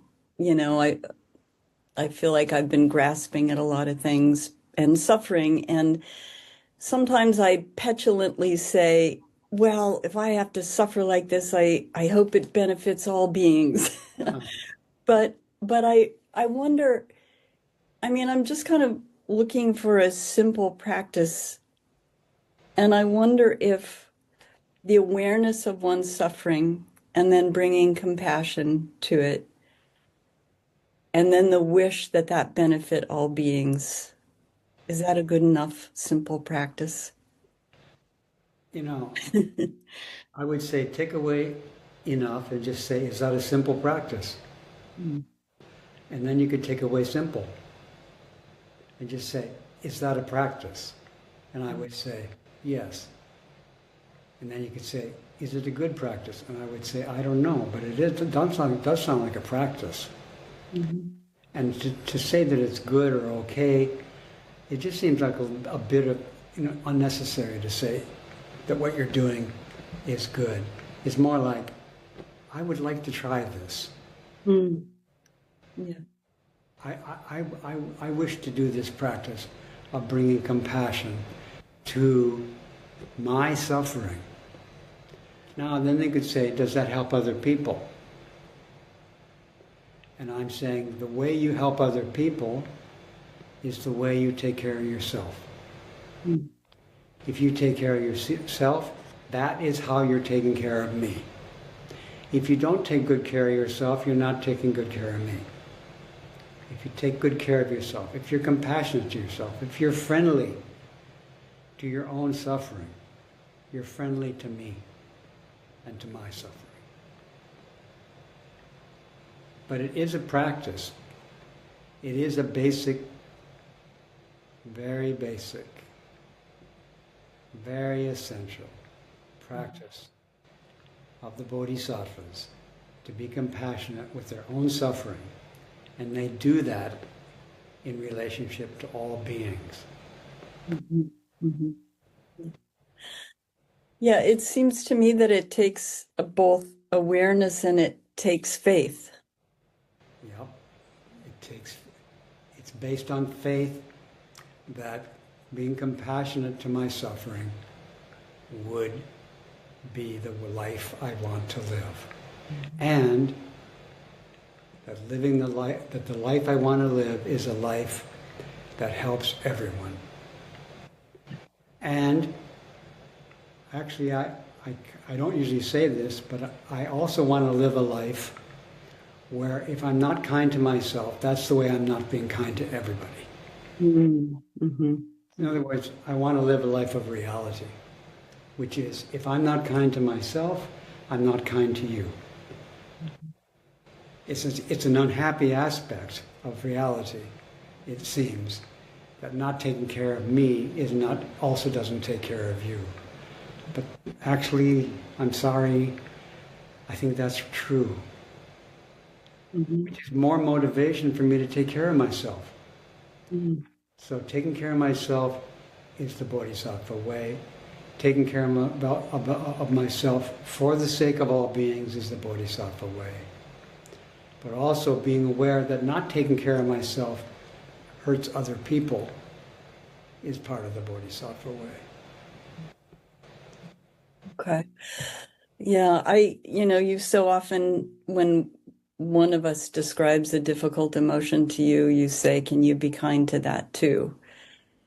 I feel like I've been grasping at a lot of things and suffering. And sometimes I petulantly say, well, if I have to suffer like this, I hope it benefits all beings. But I wonder, I'm just kind of looking for a simple practice. And I wonder if the awareness of one's suffering and then bringing compassion to it, and then the wish that that benefit all beings, is that a good enough simple practice? I would say take away enough and just say, is that a simple practice? And then you could take away simple and just say, is that a practice? And I would say, yes. And then you could say, is it a good practice? And I would say, I don't know, but it does sound like a practice. Mm-hmm. And to say that it's good or okay, it just seems like a bit of unnecessary to say that what you're doing is good. It's more like, I would like to try this. Mm. Yeah. I wish to do this practice of bringing compassion to my suffering. Now, then they could say, does that help other people? And I'm saying the way you help other people is the way you take care of yourself. Mm. If you take care of yourself, that is how you're taking care of me. If you don't take good care of yourself, you're not taking good care of me. If you take good care of yourself, if you're compassionate to yourself, if you're friendly to your own suffering, you're friendly to me and to my suffering. But it is a practice. It is a basic, very basic, very essential practice of the bodhisattvas to be compassionate with their own suffering. And they do that in relationship to all beings. Mm-hmm. Mm-hmm. Yeah, it seems to me that it takes both awareness and it takes faith. Yep. It's based on faith that being compassionate to my suffering would be the life I want to live. And that the life I want to live is a life that helps everyone. And actually, I don't usually say this, but I also want to live a life where if I'm not kind to myself, that's the way I'm not being kind to everybody. Mm-hmm. In other words, I want to live a life of reality, which is, if I'm not kind to myself, I'm not kind to you. It's an unhappy aspect of reality, it seems, that not taking care of me also doesn't take care of you. But actually, I'm sorry, I think that's true. Mm-hmm. Which is more motivation for me to take care of myself. Mm-hmm. So taking care of myself is the bodhisattva way. Taking care of myself for the sake of all beings is the bodhisattva way. But also being aware that not taking care of myself hurts other people is part of the bodhisattva way. Okay. Yeah, you so often, when one of us describes a difficult emotion to you, you say, can you be kind to that too?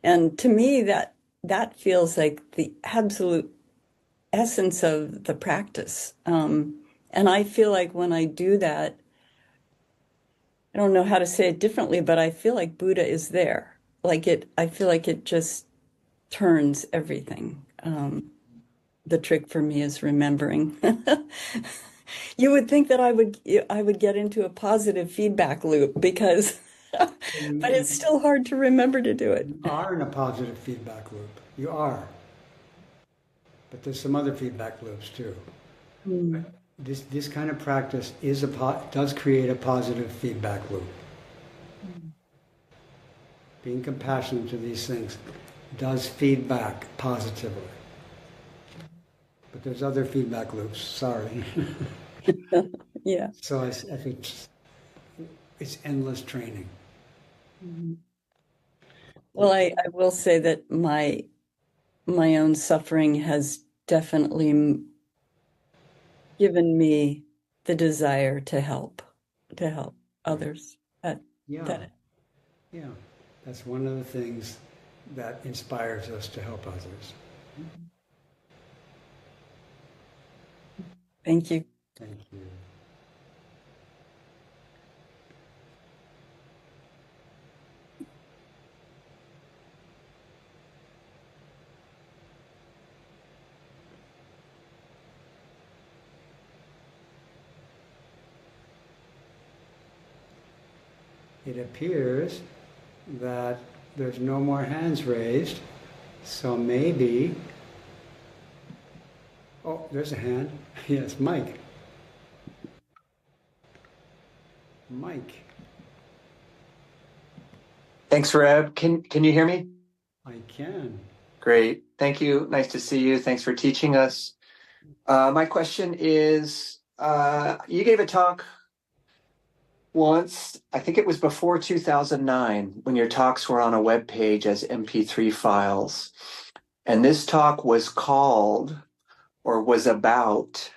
And to me, that feels like the absolute essence of the practice. And I feel like when I do that, I don't know how to say it differently, but I feel like Buddha is there. I feel like it just turns everything. The trick for me is remembering. You would think that I would get into a positive feedback loop because, but it's still hard to remember to do it. You are in a positive feedback loop. You are. But there's some other feedback loops too. Mm. This kind of practice does create a positive feedback loop. Mm. Being compassionate to these things does feedback positively. But there's other feedback loops, sorry. Yeah. So I think it's endless training. Mm-hmm. Well, I will say that my own suffering has definitely given me the desire to help others. Yeah, that's one of the things that inspires us to help others. Thank you. Thank you. It appears that there's no more hands raised, so maybe... Oh, there's a hand. Yes, Mike. Mike. Thanks, Reb. Can you hear me? I can. Great. Thank you. Nice to see you. Thanks for teaching us. My question is, you gave a talk once, I think it was before 2009, when your talks were on a web page as MP3 files. And this talk was called, or was about,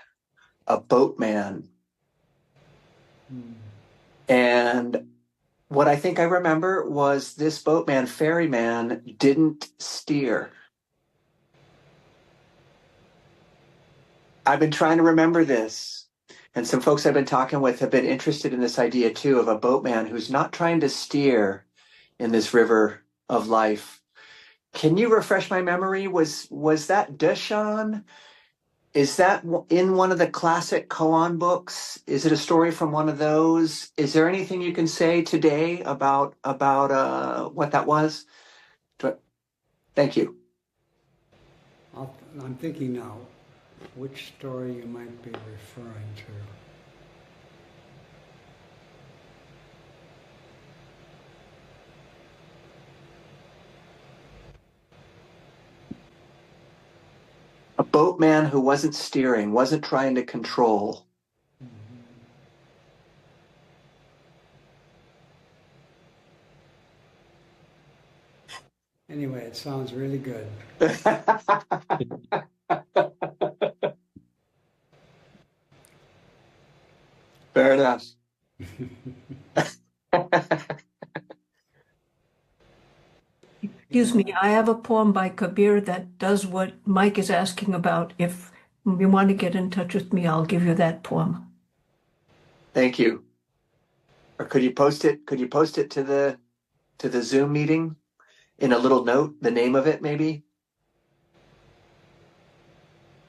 a boatman. And what I think I remember was this boatman, ferryman, didn't steer. I've been trying to remember this. And some folks I've been talking with have been interested in this idea too, of a boatman who's not trying to steer in this river of life. Can you refresh my memory? Was that Deshan? Is that in one of the classic koan books? Is it a story from one of those? Is there anything you can say today about what that was? Thank you. I'm thinking now which story you might be referring A boatman who wasn't steering, wasn't trying to control. Anyway, it sounds really good. Fair enough. Excuse me, I have a poem by Kabir that does what Mike is asking about. If you want to get in touch with me, I'll give you that poem. Thank you. Or could you post it? Could you post it to the Zoom meeting in a little note, the name of it maybe?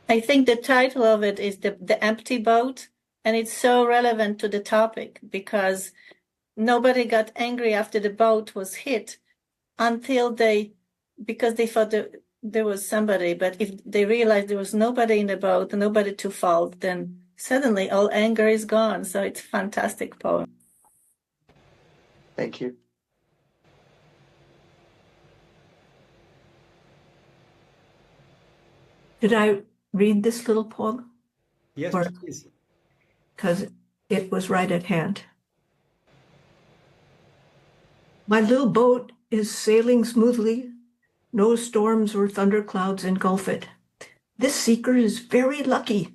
I think the title of it is the Empty Boat, and it's so relevant to the topic because nobody got angry after the boat was hit until because they thought that there was somebody, but if they realized there was nobody in the boat, nobody to fault, then suddenly all anger is gone. So it's a fantastic poem. Thank you. Did I read this little poem? Yes, please. Because it was right at hand. My little boat is sailing smoothly. No storms or thunderclouds engulf it. This seeker is very lucky.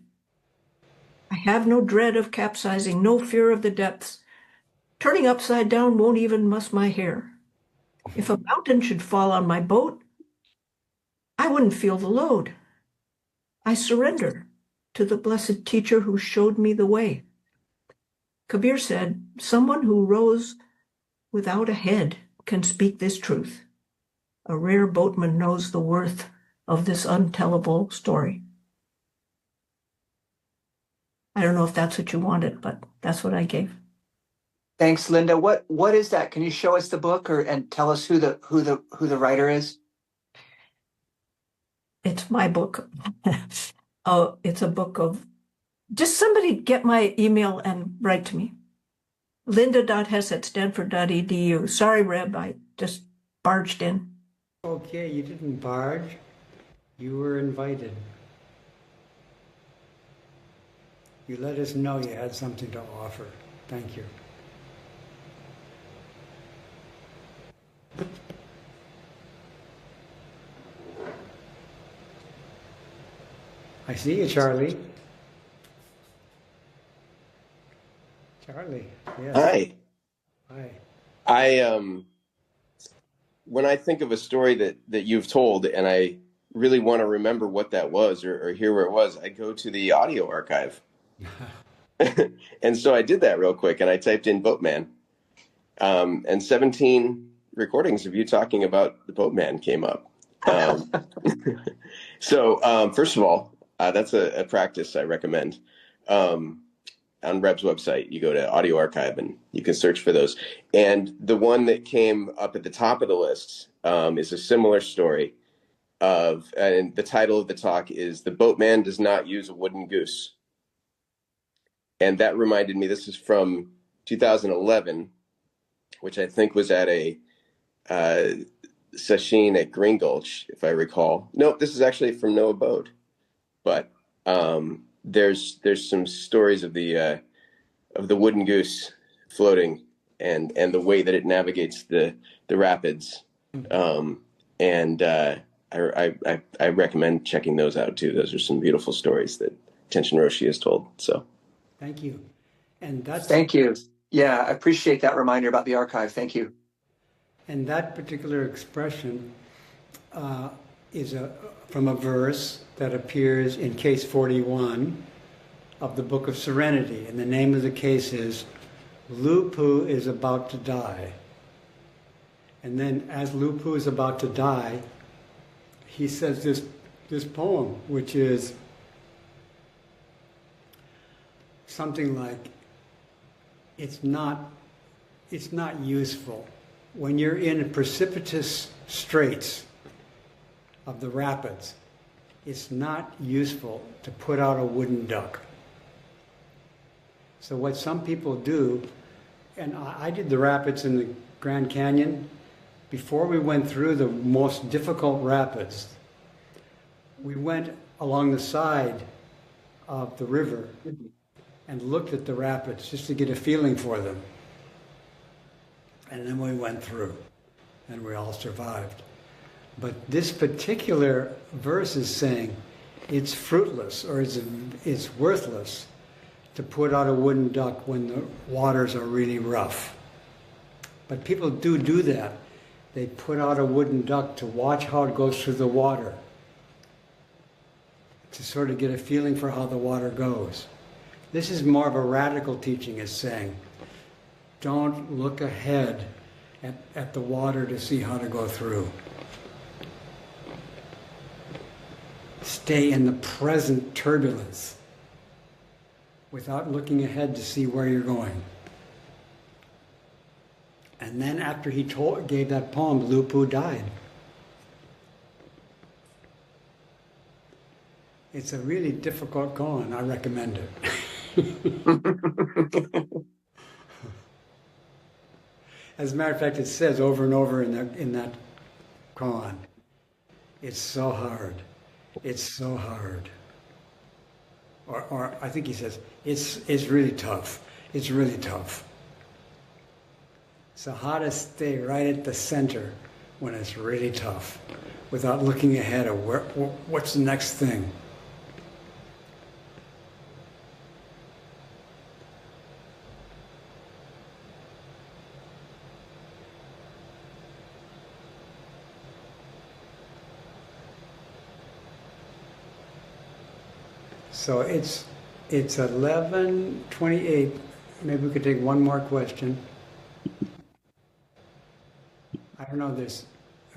I have no dread of capsizing, no fear of the depths. Turning upside down won't even muss my hair. If a mountain should fall on my boat, I wouldn't feel the load. I surrender to the blessed teacher who showed me the way. Kabir said, someone who rose without a head can speak this truth. A rare boatman knows the worth of this untellable story. I don't know if that's what you wanted, but that's what I gave. Thanks, Linda. What is that? Can you show us the book and tell us who the writer is? It's my book. Oh, it's a book of, just somebody get my email and write to me. linda.hess@stanford.edu. Sorry, Reb, I just barged in. Okay, you didn't barge. You were invited. You let us know you had something to offer. Thank you. I see you, Charlie. Charlie, yes. Hi. Hi. When I think of a story that you've told and I really want to remember what that was or hear where it was, I go to the audio archive. And so I did that real quick and I typed in Boatman. And 17 recordings of you talking about the Boatman came up. So first of all, that's a practice I recommend. On Reb's website, you go to Audio Archive and you can search for those. And the one that came up at the top of the list is a similar story and the title of the talk is The Boatman Does Not Use a Wooden Goose. And that reminded me, this is from 2011, which I think was at a session at Green Gulch, if I recall. Nope, this is actually from Noah Bode. But there's some stories of the wooden goose floating and the way that it navigates the rapids. I recommend checking those out too. Those are some beautiful stories that Tenshin Roshi has told. So thank you. And that's Thank you. Yeah, I appreciate that reminder about the archive. Thank you. And that particular expression is from a verse that appears in case 41 of the Book of Serenity. And the name of the case is Lupu is about to die. And then as Lupu is about to die, he says this poem, which is, something like, it's not useful. When you're in precipitous straits of the rapids, it's not useful to put out a wooden duck. So what some people do, and I did the rapids in the Grand Canyon, before we went through the most difficult rapids, we went along the side of the river and looked at the rapids just to get a feeling for them. And then we went through, and we all survived. But this particular verse is saying it's fruitless, or it's worthless to put out a wooden duck when the waters are really rough. But people do that. They put out a wooden duck to watch how it goes through the water, to sort of get a feeling for how the water goes. This is more of a radical teaching, is saying, don't look ahead at the water to see how to go through. Stay in the present turbulence without looking ahead to see where you're going. And then after he gave that poem, Lupu died. It's a really difficult koan. I recommend it. As a matter of fact, it says over and over in that koan, it's so hard. It's so hard. Or I think he says, it's really tough. It's really tough. So how to stay right at the center when it's really tough without looking ahead of what's the next thing. So it's 11:28. Maybe we could take one more question. I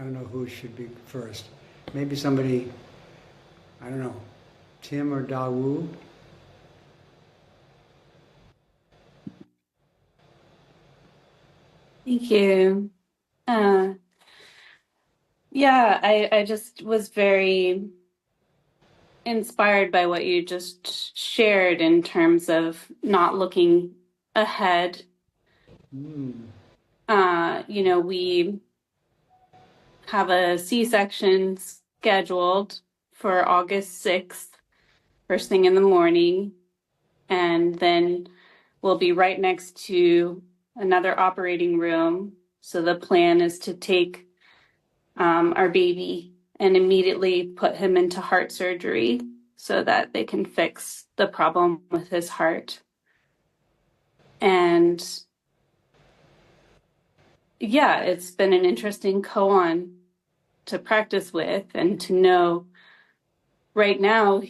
don't know who should be first. Maybe somebody, I don't know, Tim or Dawu. Thank you. Yeah, I just was very inspired by what you just shared in terms of not looking ahead. We have a C-section scheduled for August 6th, first thing in the morning, and then we'll be right next to another operating room. So the plan is to take our baby and immediately put him into heart surgery so that they can fix the problem with his heart. And yeah, it's been an interesting koan to practice with and to know right now,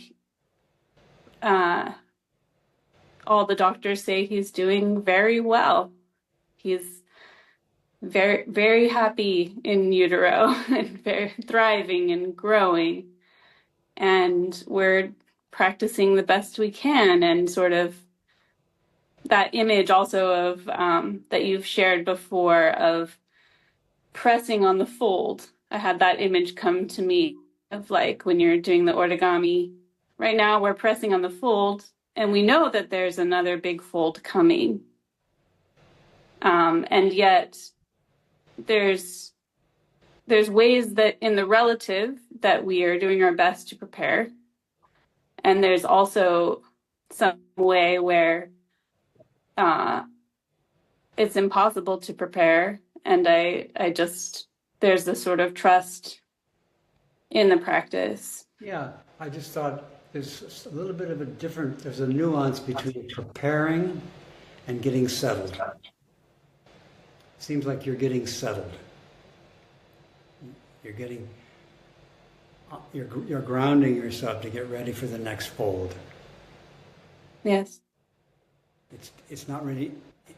all the doctors say he's doing very well. He's very, very happy in utero and very thriving and growing. And we're practicing the best we can, and sort of that image also of that you've shared before of pressing on the fold. I had that image come to me of like when you're doing the origami. Right now we're pressing on the fold and we know that there's another big fold coming. And yet there's ways that in the relative that we are doing our best to prepare. And there's also some way where it's impossible to prepare. And I just, there's this sort of trust in the practice. Yeah, I just thought there's a little bit of there's a nuance between preparing and getting settled. Seems like you're getting settled. You're grounding yourself to get ready for the next fold. Yes. It's not really,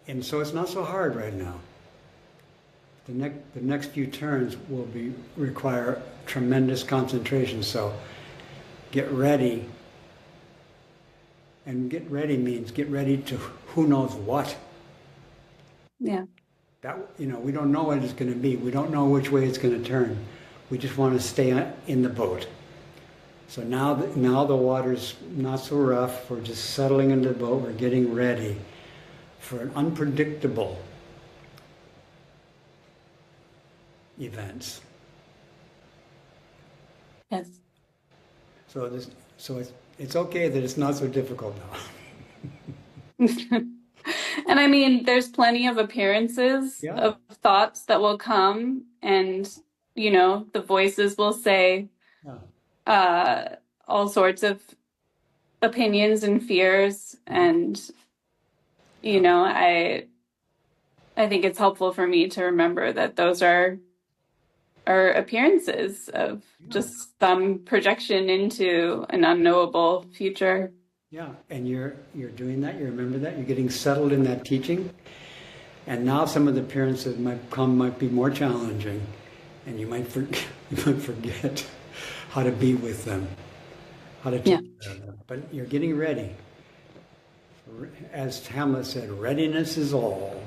and so it's not so hard right now. The next few turns will require tremendous concentration. So get ready And get ready means get ready to who knows what. Yeah. That, we don't know what it's going to be. We don't know which way it's going to turn. We just want to stay in the boat. So now the water's not so rough. We're just settling into the boat. We're getting ready for an unpredictable events. Yes. So it's okay that it's not so difficult now. And I mean, there's plenty of appearances of thoughts that will come, and the voices will say all sorts of opinions and fears, and I think it's helpful for me to remember that those are appearances of just some projection into an unknowable future. Yeah, and you're doing that. You remember that. You're getting settled in that teaching, and now some of the appearances might be more challenging, and you might forget how to be with them, how to teach them. But you're getting ready. As Hamlet said, readiness is all.